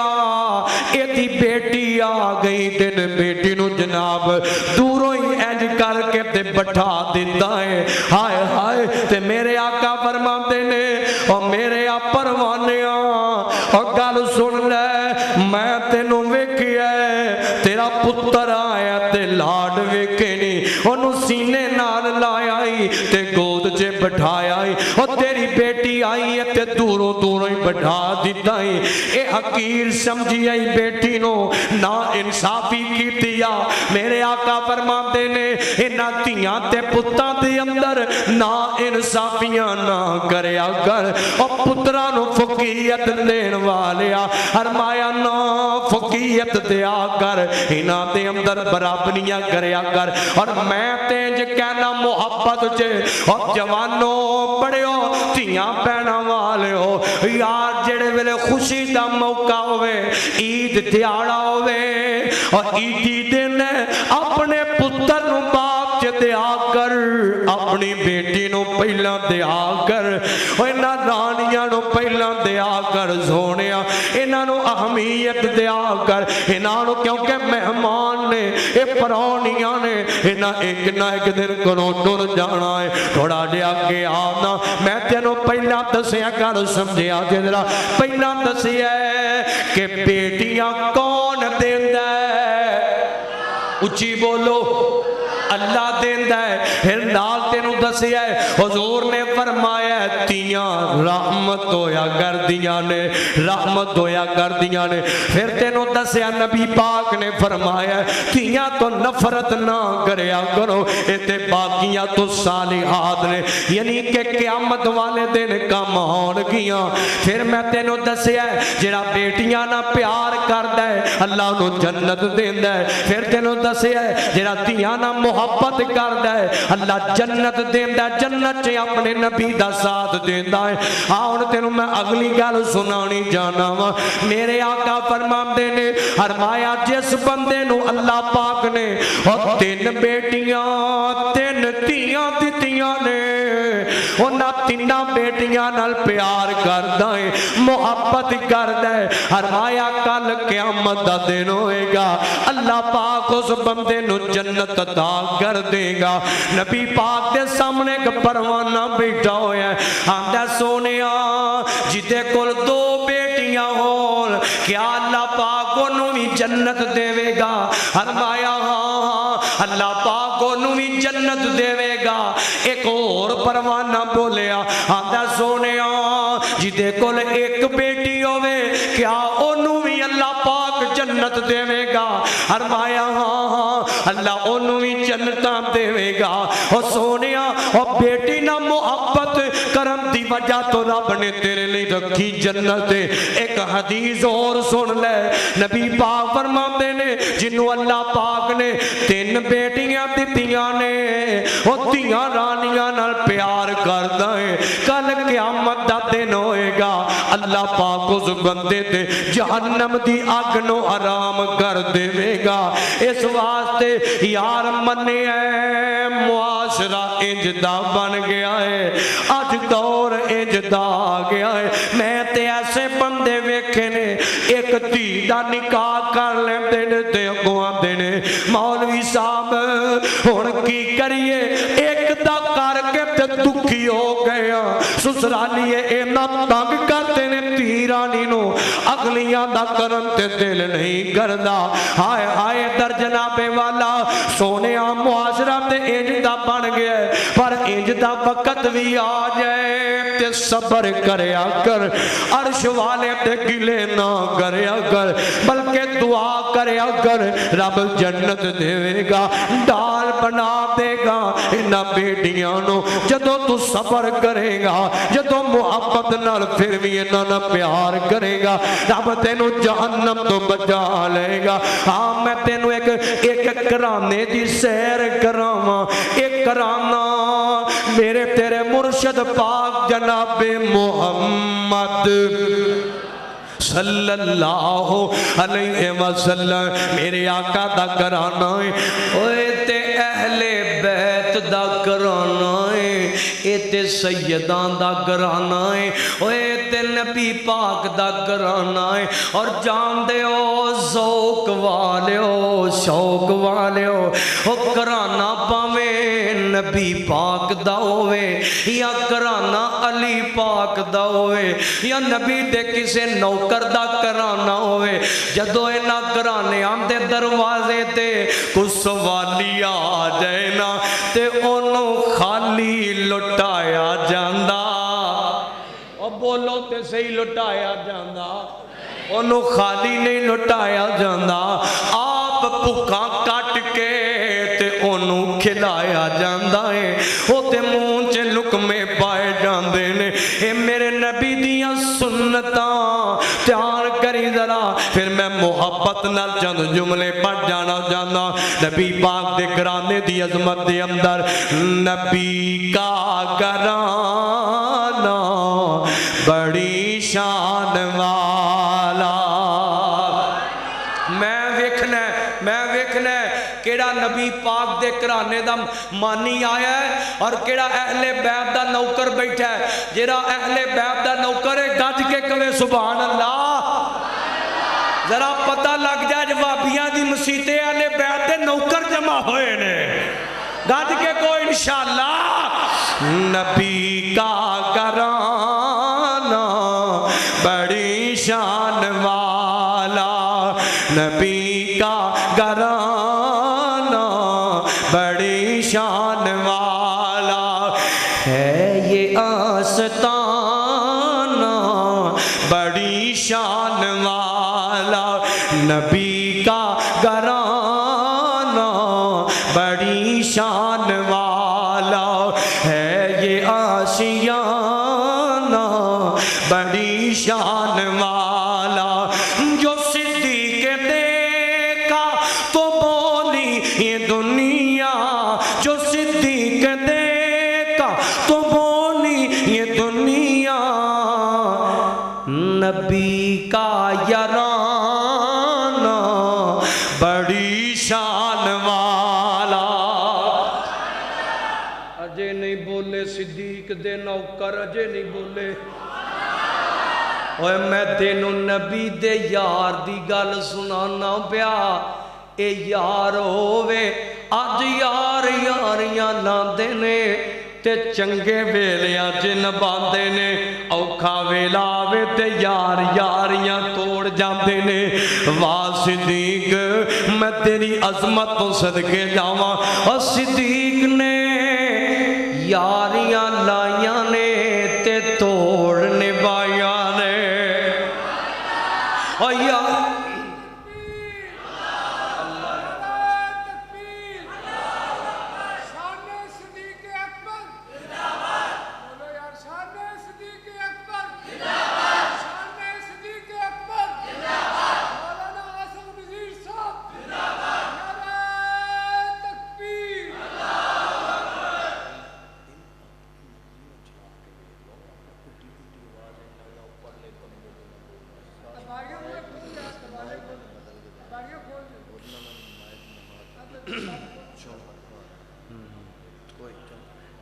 [SPEAKER 3] ایتی بیٹی آ گئی تین بیٹی نو جناب دوروں ہی اینج کر کے تے بٹھا دیتا ہے ہائے ہائے تے میرے آقا فرماتے نے اور میرے آپ پروانیاں اور گل سن لے میں تینوں ویکھیا تیرا پتر آیا تے لاڈ ویکھے نہیں انہوں سینے نال لایا ہی تے گود چے بٹھایا ہی اور تیری بیٹی آئی ہے تے دوروں دوروں ہی بٹھا دیتا ہی اے حقیر سمجھی آئی بیٹی نو نا انصافی کی دیا میرے آقا فرماتے نے انہاں تیاں تے پتاں دے اندر نا انصافیاں نہ کریا کر اور پتران نو فقیت دین والیا فرمایا نا فقیت دیا کر انہاں دے اندر برابریاں کریا کر اور میں تینج کہنا محبت چے اور جوانوں بڑے ہو تیاں پہنا والے ہو یار جڑے ویلے خوشی دا موقع ہوئے عید دیاڑا ہوئے اور عیدی دن اپنے پتر نو باپ چے دیا کر اپنی بیٹی نو پہلا دیا کر انہاں رانیاں نو پہلا دیا کر سونیا انہاں نو اہمیت دیا کر انہاں نو کیونکہ مہمان نے اے پرونیاں نے انہاں ایک نہ ایک دن کنوں ٹر جانا ہے تھوڑا دیا کے آنا میں تینوں پہلا دسیا کر سمجھیا جدرا پہلا دسیا کہ بیٹیاں کون دیندہ ہے اچھی بولو اللہ دیندہ ہے پھر نال تینوں دسیا ہے حضور نے فرمایا ہے تیاں رحمت ہویا گردیاں نے رحمت ہویا گردیاں نے پھر تینوں دسیا نبی پاک نے فرمایا ہے تیاں تو نفرت نہ کریا کرو اتے باقیاں تو صالحات نے یعنی کہ قیامت والے دن کام ہون گیاں پھر میں تینوں دسیا ہے جڑا بیٹیاں نہ پیار کردہ ہے اللہ انہوں جنت دیندہ ہے پھر تینوں دسیا ہے جڑا تیاں نہ محبت کردہ ہے اللہ جنت دیندہ ہے جنت چے اپنے نبی دا ساتھ دیندہ ہے آن تینوں میں اگلی گل سنانی جانا ہوں میرے آقا فرماندے نے فرمایا جس بندے نو اللہ پاک نے اور 3 بیٹیاں 3 تیاں دتیاں نے انہاں 3 بیٹیاں نال پیار کردہ ہے محبت کردہ ہے فرمایا کل قیامت دا دن ہوئے گا اللہ پاک اس بندے نو جنت عطا کر دے گا نبی پاک دے سامنے ایک پروانہ بیٹھا ہویا ہے آندہ سونیا جدے کل 2 بیٹیاں ہون کیا اللہ پاک انہوں بھی جنت دے گا فرمایا ہاں اللہ پاک انہوں بھی جنت دے گا ایک اور پروانہ بولیا آندہ سونیا جدے کل 1 بیٹی ہوئے کیا انہوں بھی اللہ پاک جنت دے گا فرمایا ہاں ہاں اللہ انہوں بھی جنتاں دے گا اور سونیا اور بیٹی نہ محبت کرم دی وجہ تو رب نے تیرے لئے رکھی جنت ایک حدیث اور سن لے نبی پاک فرماندے نے جنہوں اللہ پاک نے 3 بیٹیاں دتیاں نے اور 3 رانیاں نال پیار کردہ ہے کل قیامت دا دن ہوئے گا اللہ پاک اس بندے دے جہنم دی آگ نو حرام کر دے گا اس واسطے یار منے ہے معاشرہ انجدہ بن گیا ہے آج دور انجدہ گیا ہے میں تے ایسے بندے ویکھے نے ایک دھی دا نکاح کر لیں دینے تے اگوان دینے مولوی صاحب ہون کی کریے ایک دا کر کے تے دکھی ہو گیا سسرالیے اینا تنگ کرتے نے تیرانی نو اگلیاں دا کرن تے دل نہیں کردہ ہائے ہائے در جناب والا سونے معاشرہ تے انجدہ بن گیا ہے پر انجدہ وقت بھی آ جائے تے صبر کریا کر عرش والے تے گلے نہ کریا کر بلکہ دعا کریا کر رب جنت دے گا ڈال بنا دے گا انہاں بیٹیاں نو جدو تو صبر کرے گا جدو محبت نال پھر بھی انہاں نہ پیار کرے گا رب تینو جہنم تو بچا لے گا ہاں میں تینو ایک کرانے دی سیر کراما ایک کرانا میرے تیرے مرشد پاک جناب محمد صلی اللہ علیہ وسلم میرے آقا دا کرانا ہے اوے تے اہل بیت دا کرانا ہے اے تے سیدان دا کرانا ہے اوے تے نبی پاک دا کرانا ہے اور جان دے ہو ذوق والے ہو شوق والے ہو او کرانا پاویں نبی پاک دا ہوئے یا کرانا علی پاک دا ہوئے یا نبی دے کسے نوکر دا کرانا ہوئے جدو اینا کرانے آمدے دروازے تے کچھ سوالی آ جائے نا تے انہوں خالی لٹایا جاندہ اور بولو تے صحیح لٹایا جاندہ انہوں خالی نہیں لٹایا جاندہ آپ پکاں کٹ کے تے انہوں کھلایا جاندہ ہے وہ تے مونچے لکمے پائے جاندے نے اے میرے نبی دیاں سنتاں تیار کری نہیں ذرا پھر میں محبت نال چند جملے پڑھ جانا جانا نبی پاک دے گھرانے دی عظمت دے اندر نبی کا گھرانہ بڑی شان والا میں ویکھنا کیڑا نبی پاک دے گھرانے دا مانی آیا ہے اور کیڑا اہل بیت دا نوکر بیٹھا ہے جیڑا اہل بیت دا نوکر ہے گج کے کہے سبحان اللہ ذرا پتہ لگ جائے جو وہابیاں دی مسیتے اہل بیت دے نوکر جمع ہوئے نے گج کے کو انشاءاللہ نبی کا گھرانہ بڑی شان والا نبی کا گھرانہ بڑی شان والا ہے یہ آستانہ بڑی شان والا نبی کا گھرانہ بڑی شان والا ہے یہ آشیانہ بڑی شان والا جو صدیق دیکھا تو بولی یہ دنیا جو صدیق دیکھا تو بولی یہ دنیا نبی کا یارانہ بڑی شان والا اجے نہیں بولے صدیق دے نوکر اجے نہیں بولے اوے میں تینوں نبی دے یار دی گل سنانا پیا اے یار ہووے اج یار یاریاں لاندے نے تے چنگے ویلیاں جن باندے نے اوکھا ویلا آوے تے یار یاریاں توڑ جاندے نے واہ صدیق میں تیری عظمت تو صدقے جاواں اور صدیق نے یاریاں لائیاں نے تے توڑ نبھائیاں نے اور یار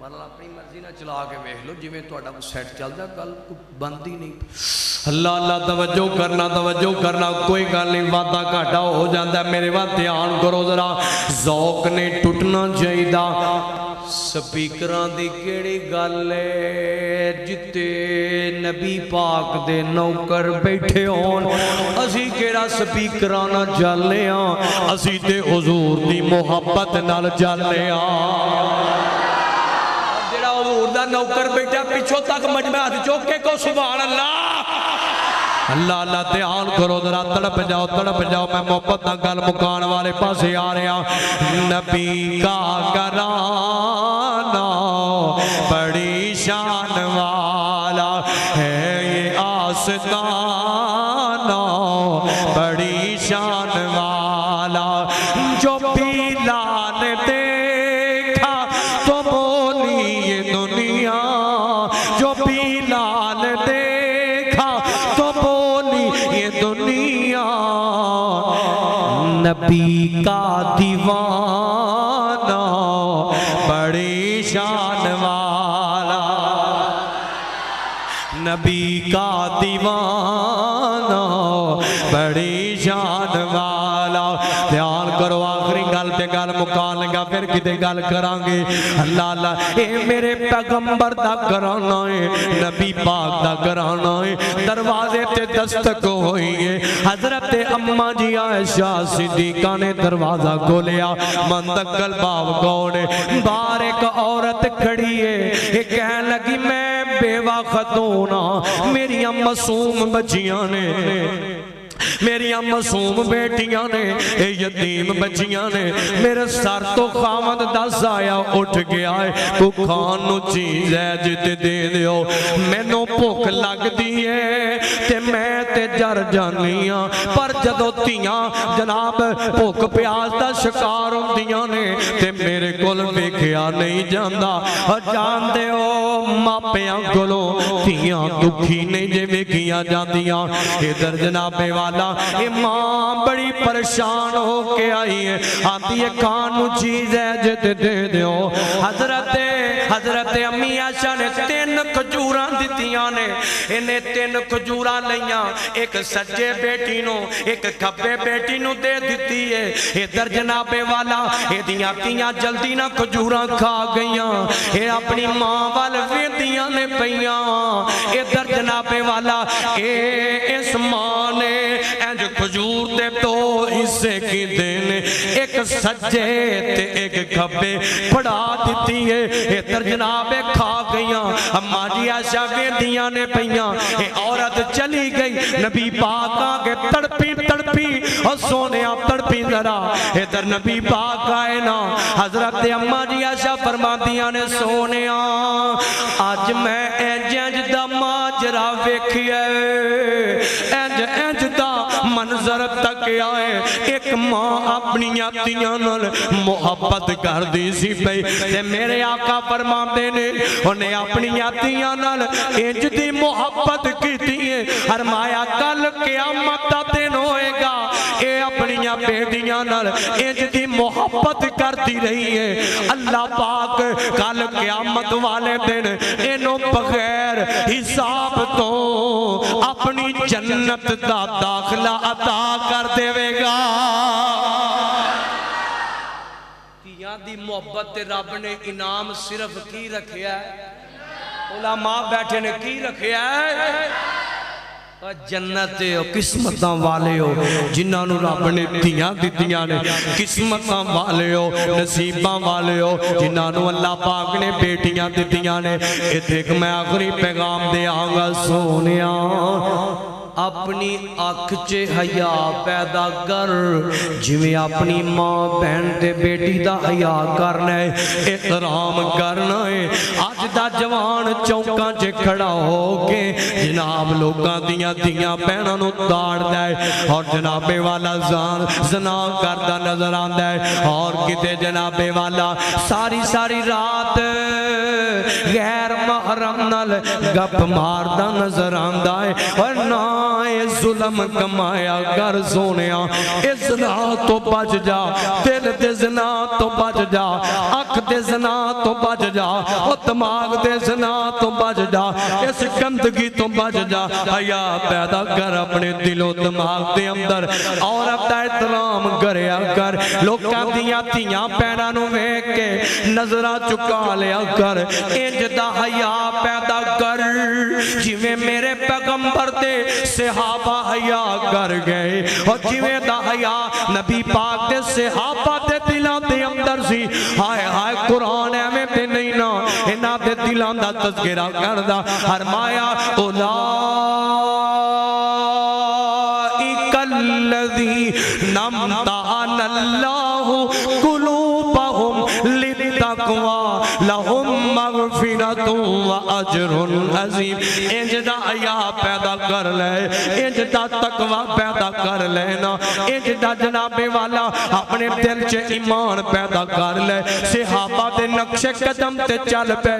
[SPEAKER 3] مولانا اپنی مرضی نہ چلا کے ویکھ لو جویں تہاڈا کو سیٹ چلدا گل بند ہی نہیں اللہ اللہ توجہ کرنا کوئی گل نہیں وعدہ گھاٹا ہو جاندا ہے میرے وال دھیان کرو ذرا ذوق نے ٹوٹنا چاہیدا سپیکراں دی کیڑی گل ہے جتے نبی پاک دے نوکر بیٹھے ہون اسی کیڑا سپیکراں نال چلنے ہاں اسی تے حضور دی محبت نال چلنے ہاں حضور دا نوکر بیٹھا پیچھوں تک مجمع ہاتھ چوک کے کو سبحان اللہ اللہ اللہ دھیان کرو ذرا تڑپ جاؤ میں محبت نہ گل مکان والے پاسے آ رہا نبی کا گھرانہ بڑی شان والا ہے یہ آستانہ بڑی شان والا جو بلال دیکھا تو بولی یہ دنیا جو بلال دیکھا تو بولی یہ دنیا نبی کا دیوانہ بڑی شان والا نبی کا دیوانہ بڑی شان والا دھیان کرو آخری گل تے گل مکان لگا پھر کتے گل کرانگے اللہ اللہ اے میرے پیغمبر دا گھرانہ ہے نبی پاک دا گھرانہ ہے دروازے تے دستک ہوئی ہے حضرت اماں جی عائشہ صدیقہ نے دروازہ کھولیا منتقل باب گوڑے باہر ایک عورت کھڑی ہے یہ کہنے لگی میں بیوہ خاتون میری معصوم بچیاں نے میریاں معصوم بیٹیاں نے اے یتیم بچیاں نے میرے سر تو خامد دا سایہ اٹھ گیا ہے کو کھان نو چیز ہے جتے دے دیو مینوں بھوک لگ دی ہے تے میں تے جر جانیاں پر جدو تیاں جناب بھوک پیاس دا شکار ہوندیاں نے تے میرے کول ویکھیا نہیں جاندا جان دے او ماپیاں کولوں تیاں دکھی نہیں جے ویکھیاں جاندیاں ادھر جناب والا یہ ماں بڑی پریشان ہو کے آئی ہے آتی ہے کانو چیز ہے جت دے دیو حضرت امی عائشہ نے 3 کھجوراں دتیاں نے انہیں 3 کھجوراں لیاں ایک سجے بیٹی نو ایک کھبے بیٹی نو دے دیتی ہے ادھر جناب والا یہ دیاں تیاں جلدی نہ کھجوراں کھا گئیاں یہ اپنی ماں والے ویدیاں نے پئیاں ادھر جناب والا اس ماں نے انج کھجور دے تو حصے کی دینے ایک سجے تے ایک کھبے پڑھا دیتی ہے ادھر جناب کھا گئیاں اماں جی عائشہ ویدیاں نے پئیاں یہ عورت چلی گئی نبی پاک آگے تڑپی تڑپی اور سونیاں تڑپی ذرا ادھر نبی پاک آئے نا حضرت اماں جی عائشہ فرماندیاں نے سونیاں آج میں انج دا ماجرا ویکھیا انج دا منظر تک آئے ایک ماں اپنی آتیاں نال محبت کر دی سی پئی تے میرے آقا فرماندے نے انہیں اپنی آتیاں نال انج دی محبت کیتی ہے فرمایا کل قیامت دا دن ہوئے گا اے اپنی بیٹیاں نال انج دی محبت کرتی رہی ہے اللہ پاک کل قیامت والے دن انہوں بغیر حساب تو اپنی جنت دا داخلہ عطا کر دے گا تیاں دی محبت تے رب نے انعام صرف کی رکھیا ہے علماء بیٹھے نے کی رکھیا ہے جنت ہو قسمتاں والے ہو جنہاں نو رب نے تیاں دیتیاں نے قسمتاں والے ہو نصیباں والے ہو جنہاں نو اللہ پاک نے بیٹیاں دیتیاں نے ایک میں آخری پیغام دے آنگا سونیاں اپنی آنکھ چے حیا پیدا کر جویں اپنی ماں بہن تے بیٹی دا حیا کرنا ہے احترام کرنا ہے آج دا جوان چوکاں چے کھڑا ہو کے جناب لوگاں دیاں بہناں نو داڑ دے اور جناب والا زنا کردہ نظر آندا ہے اور کتے جناب والا ساری رات غیر محرم نال گپ ماردہ نظر آندا ہے اور نہ ظلم کمایا کر سونیاں زنا تو بچ جا دل دے زنا تو بچ جا اکھ دے زنا تو بچ جا اور دماغ دے زنا تو بچ جا اس گندگی تو بچ جا حیا پیدا کر اپنے دل و دماغ دے اندر اور اپنا احترام کریا کر لوکاں دیاں تیاں پیرا نو ویکھ کے نظرہ چکا لیا کر انج دا حیا پیدا کر جویں میرے پیغمبر دے صحابہ حیا کر گئے اور جویں دا حیا نبی پاک دے صحابہ دے دلان دے اندر سی ہائے ہائے قرآن میں تے نہیں نا انہاں دے دلان دا تذکرہ کردہ فرمایا اولائک الذین امتحن اللہ قلوبہم للتقوی لہم مغفرت و اجر عظیم انج دا حیا پیدا کر لے انج دا تقوی پیدا کر لینا انج دا جناب والا اپنے دل چے ایمان پیدا کر لے صحابہ دے نقش قدم تے چل پے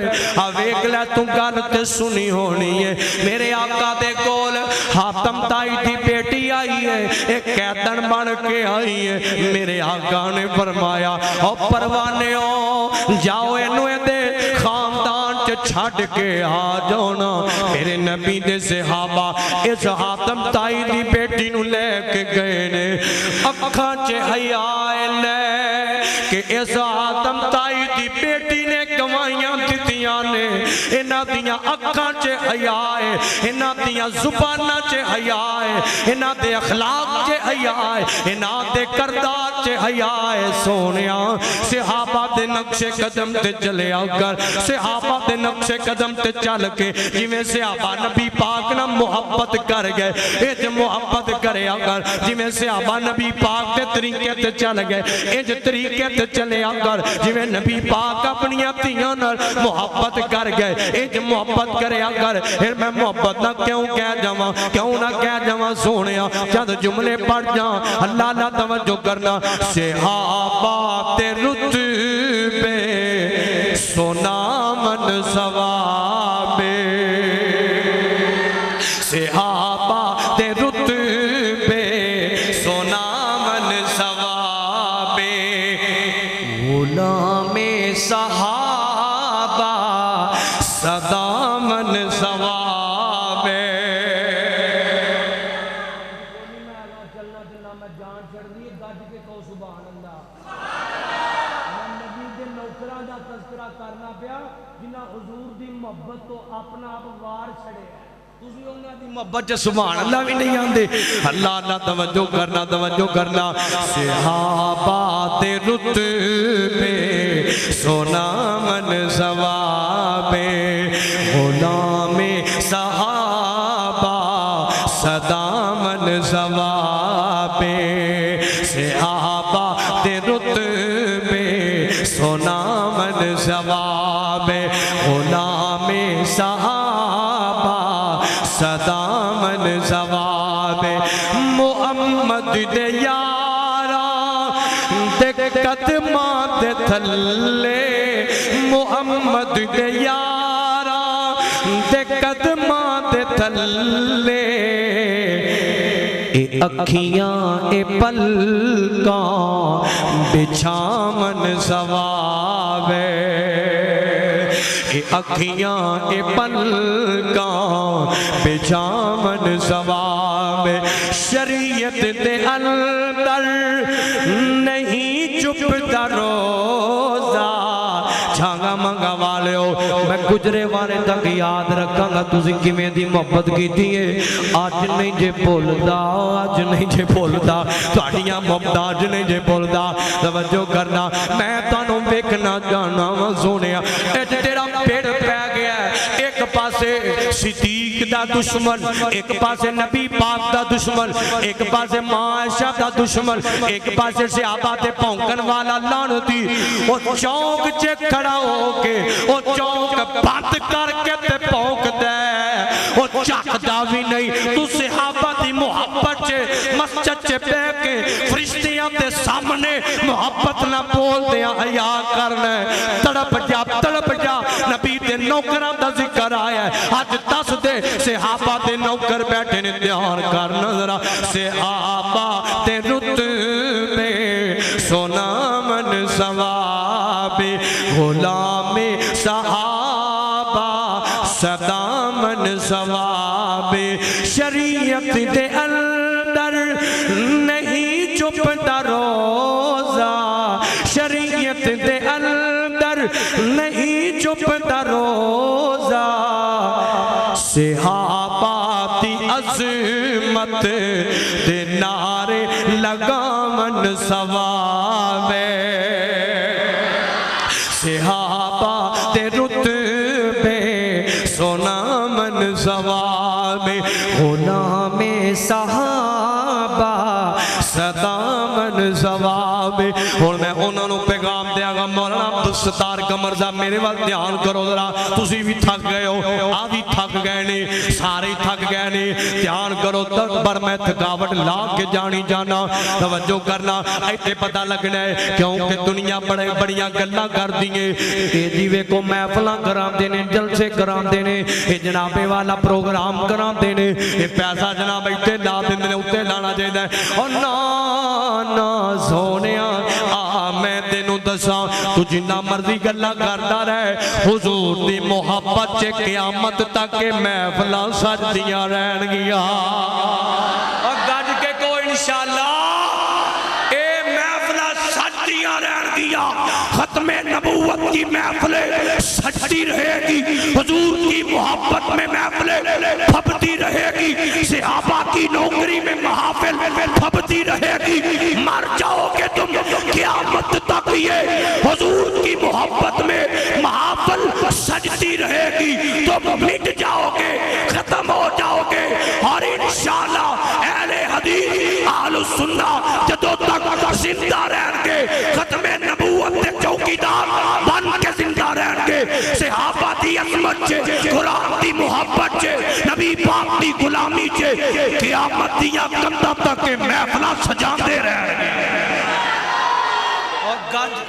[SPEAKER 3] ویکھ لے تو گل تے سنی ہونی ہے میرے آقا دے کول حاتم تائی دی بیٹی آئی ہے ایک قیدن بن کے آئی ہے میرے آقا نے فرمایا او پروانیوں جاؤ انوے دے خاندان چے چھڑ کے آ جانا میرے نبی دے صحابہ اس حاتم تائی دی بیٹی نو لے کے گئے نے اکھاں چے حیا کہ اس حاتم تائی دی بیٹی نے گوائیاں دتیاں نے انہاں انہاں دیاں اکھاں چ حیا ہے انہاں دیاں زباناں چ حیا ہے انہاں دے اخلاق چ حیا ہے انہاں دے کردار چ حیا ہے سونیا صحابہ دے نقش قدم تے چلیا کر صحابہ دے نقش قدم تے چل کے جویں صحابہ نبی پاک نہ محبت کر گئے اج محبت کریا کر جویں صحابہ نبی پاک دے طریقے تے چل گئے اج طریقے تے چلیا کر جویں نبی پاک اپنی دھیاں نال محبت کر گئے اج محبت کریا کر پھر میں محبت نہ کیوں کہہ جاواں کیوں نہ کہہ جاواں سونیا چند جملے پڑھ جاں اللہ نہ توجہ کرنا صحابہ تے رتبے سونا من ثوابے صحابہ تے رتبے سونا من ثوابے غلام صحابہ صدا من ثوابے
[SPEAKER 4] چلنا چلنا میں جان چھڑ دی گج کے کہو سبحان اللہ نبی دے نوکراں دا تذکرہ کرنا پیا جنہاں حضور دی محبت تو اپنا آپ وار چھڑیا تسی انہاں دی
[SPEAKER 3] محبت سبحان اللہ بھی نہیں آندے اللہ اللہ توجہ کرنا صحابہ تے رتبے سونا من ثوابے غلام صحابہ صدا من ثوابے صحابہ تے رتبے سونا من ثوابے غلام صحابہ صدا من ثوابے محمد دے یارا دے قدماں دے تھلے محمد دے یارا دے قدماں دے تھلے اے اکھیاں اے پلکاں بچھامن ثوابے اے اکھیاں اے پلکاں بچھامن ثوابے شریعت دے اندر نہیں چپتا روزہ چھانگا منگا والے ہو میں گجرے والے تک یاد رکھاں گا تسی کیویں دی محبت کیتی ہے آج نہیں جے بھولدا آج نہیں جے بھولدا تہاڈیاں محبت آج نہیں جے بھولدا توجہ کرنا میں تانوں ویکھنا جانا وا سونیا اے تیرا پیڑ پہ گیا ہے ایک پاسے صدیق دا دشمن ایک پاسے نبی پاک دا دشمن ایک پاسے ماں عائشہ دا دشمن ایک پاسے صحابہ تے پونکن والا لعنتی او چوک چے کھڑا ہو کے او چوک بند کر کے تے پونک دے او چکدا بھی نہیں تو صحابہ دی محبت چے مسجد چے پہ کے فرشتیاں دے سامنے محبت نہ بول دیا حیا کرنا تڑپ جا نبی دے نوکراں دا ذکر آیا ہے آج دس دے صحابہ دے نوکر بیٹھے نے دھیان کرنا ذرا صحابہ تے رتبے سونا من ثوابے غلام صحابہ صدا من ثوابے شریعت دے اندر نہیں چپتا روزہ شریعت دے اندر نہیں چپتا روزہ صحابہ دی عظمت دے نعرے لگامن ثوابے صحابہ دے رتبے سونا من ثوابے غلام صحابہ صدا من ثوابے اور میں انہوں نے پیغام دیا گا مولانا عبدالستار قمر صاحب میرے وقت دھیان کرو ذرا تسی بھی تھک گئے ہو آ بھی تھک گئے نے سارے تھک گئے نے دھیان کرو تکبر میں تھکاوٹ لا کے جانی جانا توجہ کرنا ایتے پتہ لگنا ہے کیونکہ دنیا بڑے بڑیاں گلاں کر دیئے اے دیوے کو محفلاں کرام دینے جلسے کرام دینے اے جنابے والا پروگرام کرام دینے اے پیسہ جناب ایتے لا دینے اتے لانا چاہیے اور نا سونیا آ میں تینوں دساں تو جنہ مرضی گلا کرتا رہے حضور دی محبت چے قیامت تک محفلاں سجدیاں رہن گیا اور گج کے کو انشاءاللہ اے محفلاں سجدیاں رہن گیاں ختم نبوت کی محفلیں سجتی رہے گی حضور کی محبت میں محفلیں پھبتی رہے گی صحابہ کی نوکری میں محافل پھبتی رہے گی مر جاؤ گے تم قیامت تک یہ حضور کی محبت میں محافل سجتی رہے گی تم مٹ جاؤ گے ختم ہو جاؤ گے اور انشاءاللہ اہل حدیث اہل السنہ جدوں تک زندہ رہن گے ختم نبوت کے چوکیدار بن کے زندہ رہن گے صحابہ دی عظمت چے قرآن دی محبت چے نبی پاک دی غلامی چے قیامت دیاں قداں تک کے محفلاں سجاندے رہن گے
[SPEAKER 2] اور گج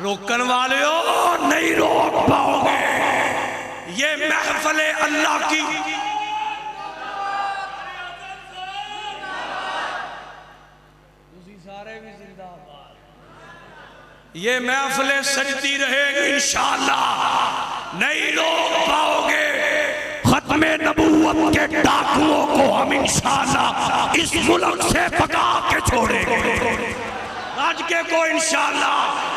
[SPEAKER 3] روکن والیوں نہیں روک پاؤ گے یہ محفل اللہ کی یہ محفلیں سجتی رہے گی انشاءاللہ نہیں روک پاؤ گے ختم نبوت کے ڈاکوؤں کو ہم انشاءاللہ اس ملک سے پکا کے چھوڑیں گے آج کے کو انشاءاللہ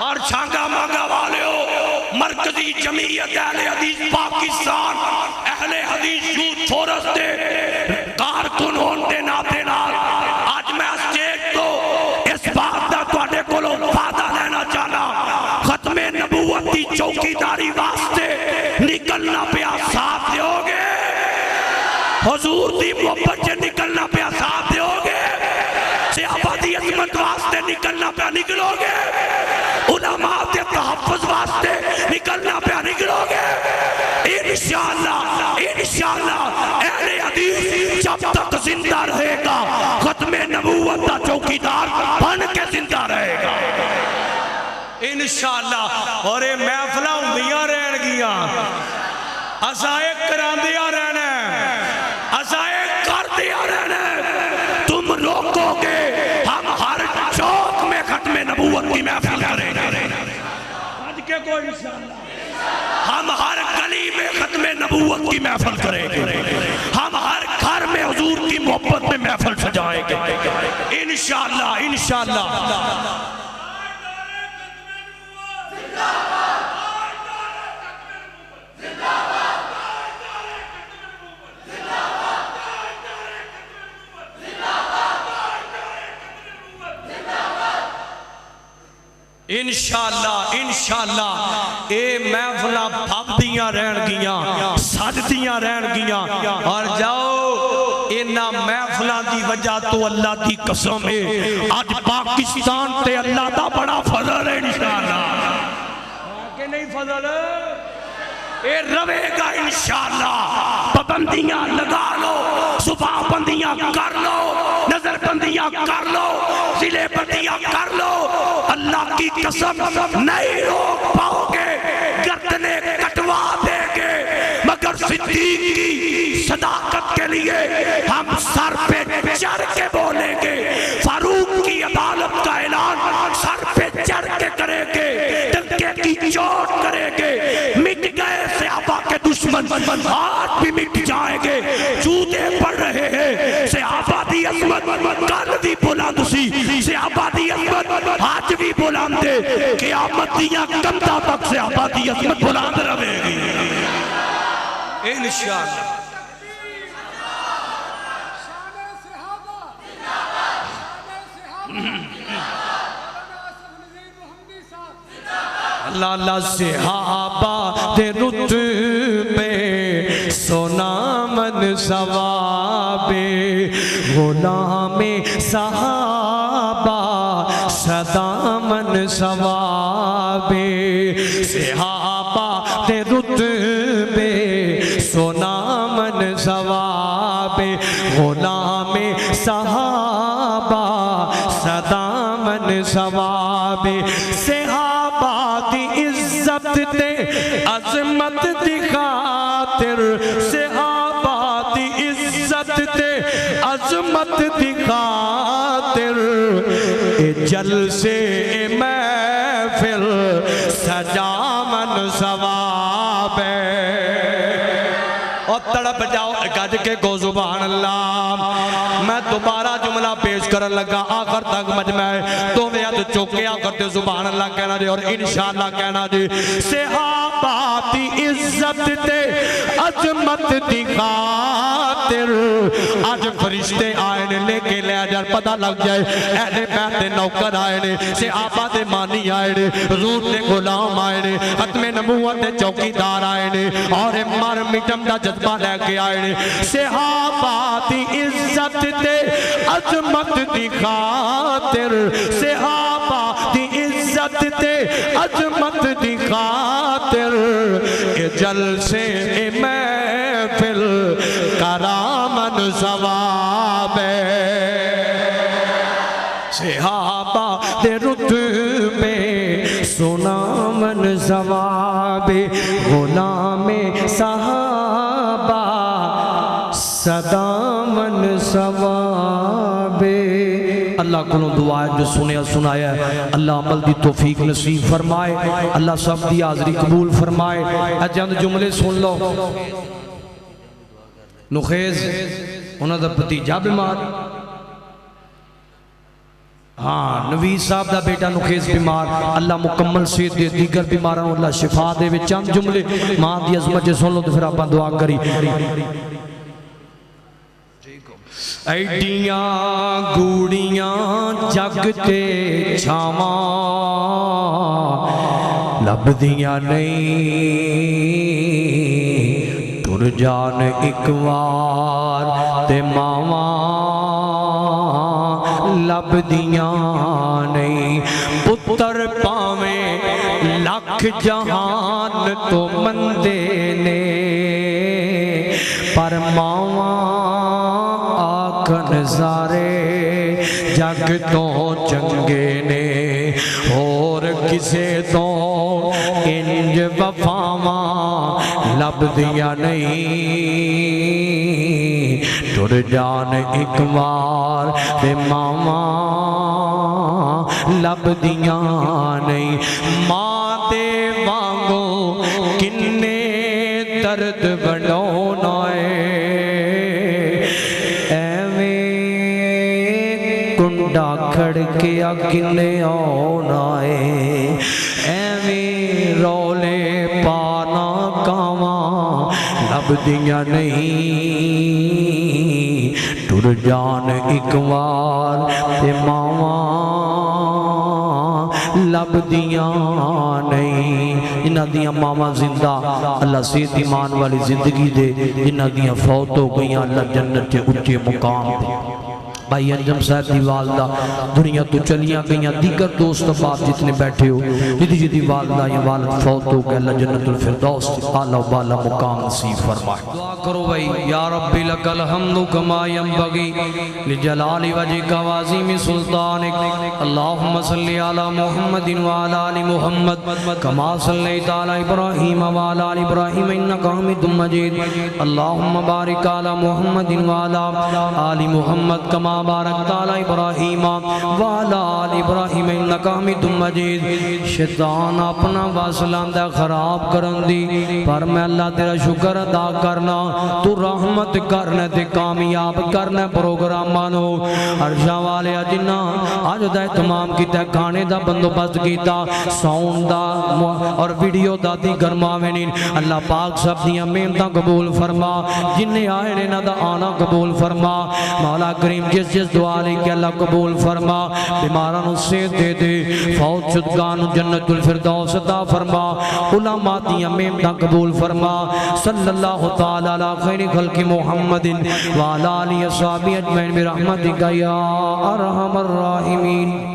[SPEAKER 3] اور چھانگا مانگا والیوں مرکزی جمعیت اہل حدیث پاکستان اہل حدیث یوتھ فورس دے کارکن ہون دے ناتے نال آج میں اسٹیج تو اس بات دا تواڈے کولوں وعدہ لینا چاہنا ختم نبوت دی چوکیداری واسطے نکلنا پیا ساتھ دیو گے حضور دی محبت سے نکلنا پیا ساتھ دیو گے صحابہ دی عظمت واسطے نکلنا پیا نکلو گے علماء دے تحفظ واسطے نکلنا پیا نکلو گے انشاءاللہ اہل حدیث جب تک زندہ رہے گا ختم نبوت دا چوکیدار بن کے زندہ رہے گا انشاءاللہ اور یہ محفلہ ہوندیاں رہن گیاں عزائے کراندیاں رہنا عزائے کردیاں رہنا تم روکو گے ہم ہر چوک میں ختم نبوت کی محفل کریں گے آج کے کو انشاءاللہ ہم ہر گلی میں ختم نبوت کی محفل کریں گے ہم ہر گھر میں حضور کی محبت میں محفل سجائیں گے انشاءاللہ انشاءاللہ اے محفلہ بھابدیاں رہن گیاں سجدیاں رہن گیاں اور جاؤ انہا محفلہ دی وجہ تو اللہ دی قسم ہے آج پاکستان تے اللہ دا بڑا فضل ہے انشاءاللہ کہ نہیں فضل ہے اے روے گا انشاءاللہ پابندیاں لگا لو صبح بندیاں کر لو نظر بندیاں کر لو ضلع بندیاں کر لو اللہ کی قسم نہیں روک پاؤ گے گردنے کٹوا دے گے مگر صدیق کی صداقت کے لیے ہم سر پہ چڑھ کے بولیں گے فاروق کی عدالت کا اعلان سر پہ چڑھ کے کریں گے ڈنکے کی چوٹ کریں گے مٹ گئے صحابہ کے دشمن آج بھی مٹ جائیں گے جوتے پڑ رہے ہیں صحابہ دی عظمت کل بھی بلند سی صحابہ دی عظمت آج بھی بلند ہے قیامت دیاں کندھاں تک صحابہ دی عظمت بلند رہے گی انشاءاللہ اللہ صحابہ دے رتبے سونا من ثواب غلام صحابہ صدا من ثواب صحابہ دے رتبے سونا من ثواب غلام صحابہ صدا من ثواب صحابہ دی عزت تے عظمت دی خاطر صحابہ دی عزت عظمت دی خاطر اے جلسے اے محفل سجامن ثواب اور تڑپ جاؤ گج کے گو سبحان اللہ. میں دوبارہ جملہ پیش کرن لگا آخر تک مجمع تو میں یاد چوکے آخر تے سبحان اللہ کہنا جی اور انشاءاللہ کہنا جی. صحابہ دی عزت تے عظمت دی خاطر آج فرشتے آئے نے لے کے لے جان پتہ لگ جائے اہل بیت نوکر آئے نے صحابہ دے مانی آئے نے حضور دے غلام آئے نے ختم نبوت دے چوکیدار آئے نے اور مر مٹم دا جذبہ لے کے آئے نے. صحابہ دی عزت تے عظمت دی خاطر صحابہ دی عزت تے عظمت دی خاطر اے جلسے اے محفل کرامن ثواب صحابہ دے رتبے سنامن ثواب غلام صحابہ صدامن ثواب. اللہ کو دعا ہے جو سنیا سنایا ہے اللہ عمل دی توفیق نصیب فرمائے اللہ سب دی حاضری قبول فرمائے. چند جملے سن لو. نخیز انہوں دا بھتیجا بیمار ہاں نویز صاحب دا بیٹا نخیز بیمار اللہ مکمل صحت دے دیگر بیماروں اللہ شفا دے. چند جملے ماں دی عظمت جے سن لو تو پھر آپ دعا کری. ایڈیاں گوڑیاں جگ تے چھاواں لبدیاں نہیں ٹر جان ایک وار تے ماواں لبدیاں نہیں. پتر پاویں لکھ جہان تو مندے نے پر ماواں نظارے جگ تو چنگے نے اور کسے تو انج وفاواں لب دیا نہیں ٹر جان ایک وار تے ماواں لب دیا نہیں. ماں دے وانگو کنے درد بڑھونا کھڑ کے اکنے آنا ہے ایویں رولے پانا کاواں لب دیا نہیں ٹر جان ایک وار تے ماواں لب دیا نہیں. جنہ دیا ماما زندہ اللہ صحت ایمان والی زندگی دے جنہ دیا فوت ہو گئیاں اللہ جنت کے اونچے مقام دے. بھائی انجم صاحب دی والدہ دنیا تو چلیاں گئیاں دیگر دوست باپ جتنے بیٹھے ہو جدی جدی والدہ یا والد فوت ہو گئے اللہ جنت الفردوس اعلیٰ و بالا مقام نصیب فرمائے. دعا کرو بھائی. یا ربی لک الحمد کما ینبغی لجلال وجہک وعظیم سلطانک اللہم صلی علی محمد وعلی آل محمد کما صلیت علی ابراہیم وعلی آل ابراہیم انک حمید مجید اللہم بارک علی محمد وعلی آل محمد کما بارکت علی ابراہیم وعلی آل ابراہیم انکا حمید مجید. شیطان اپنا واسلاندہ خراب کرن دی پر میں اللہ تیرا شکر ادا کرنا تو رحمت کرنے تے کامیاب کرنے پروگرام مانو. عرشاں والے جنہ آج دا اہتمام کیتا کھانے دا بندوبست کیتا ساؤنڈ دا اور ویڈیو دا دی گرماوینین اللہ پاک سب دیاں محنتاں قبول فرما جنہیں آئے نے نہ دا آنا قبول فرما. مولا کریم جس دعا لے کہ اللہ قبول فرما بیماران سے دے دے فوت شدگان جنت الفردوس عطا فرما علماء دیاں محنتاں قبول فرما. صلی اللہ تعالی علی خیر خلق محمد وعلی آلہ وصحبہ اجمعین برحمتک یا ارحم الراحمین.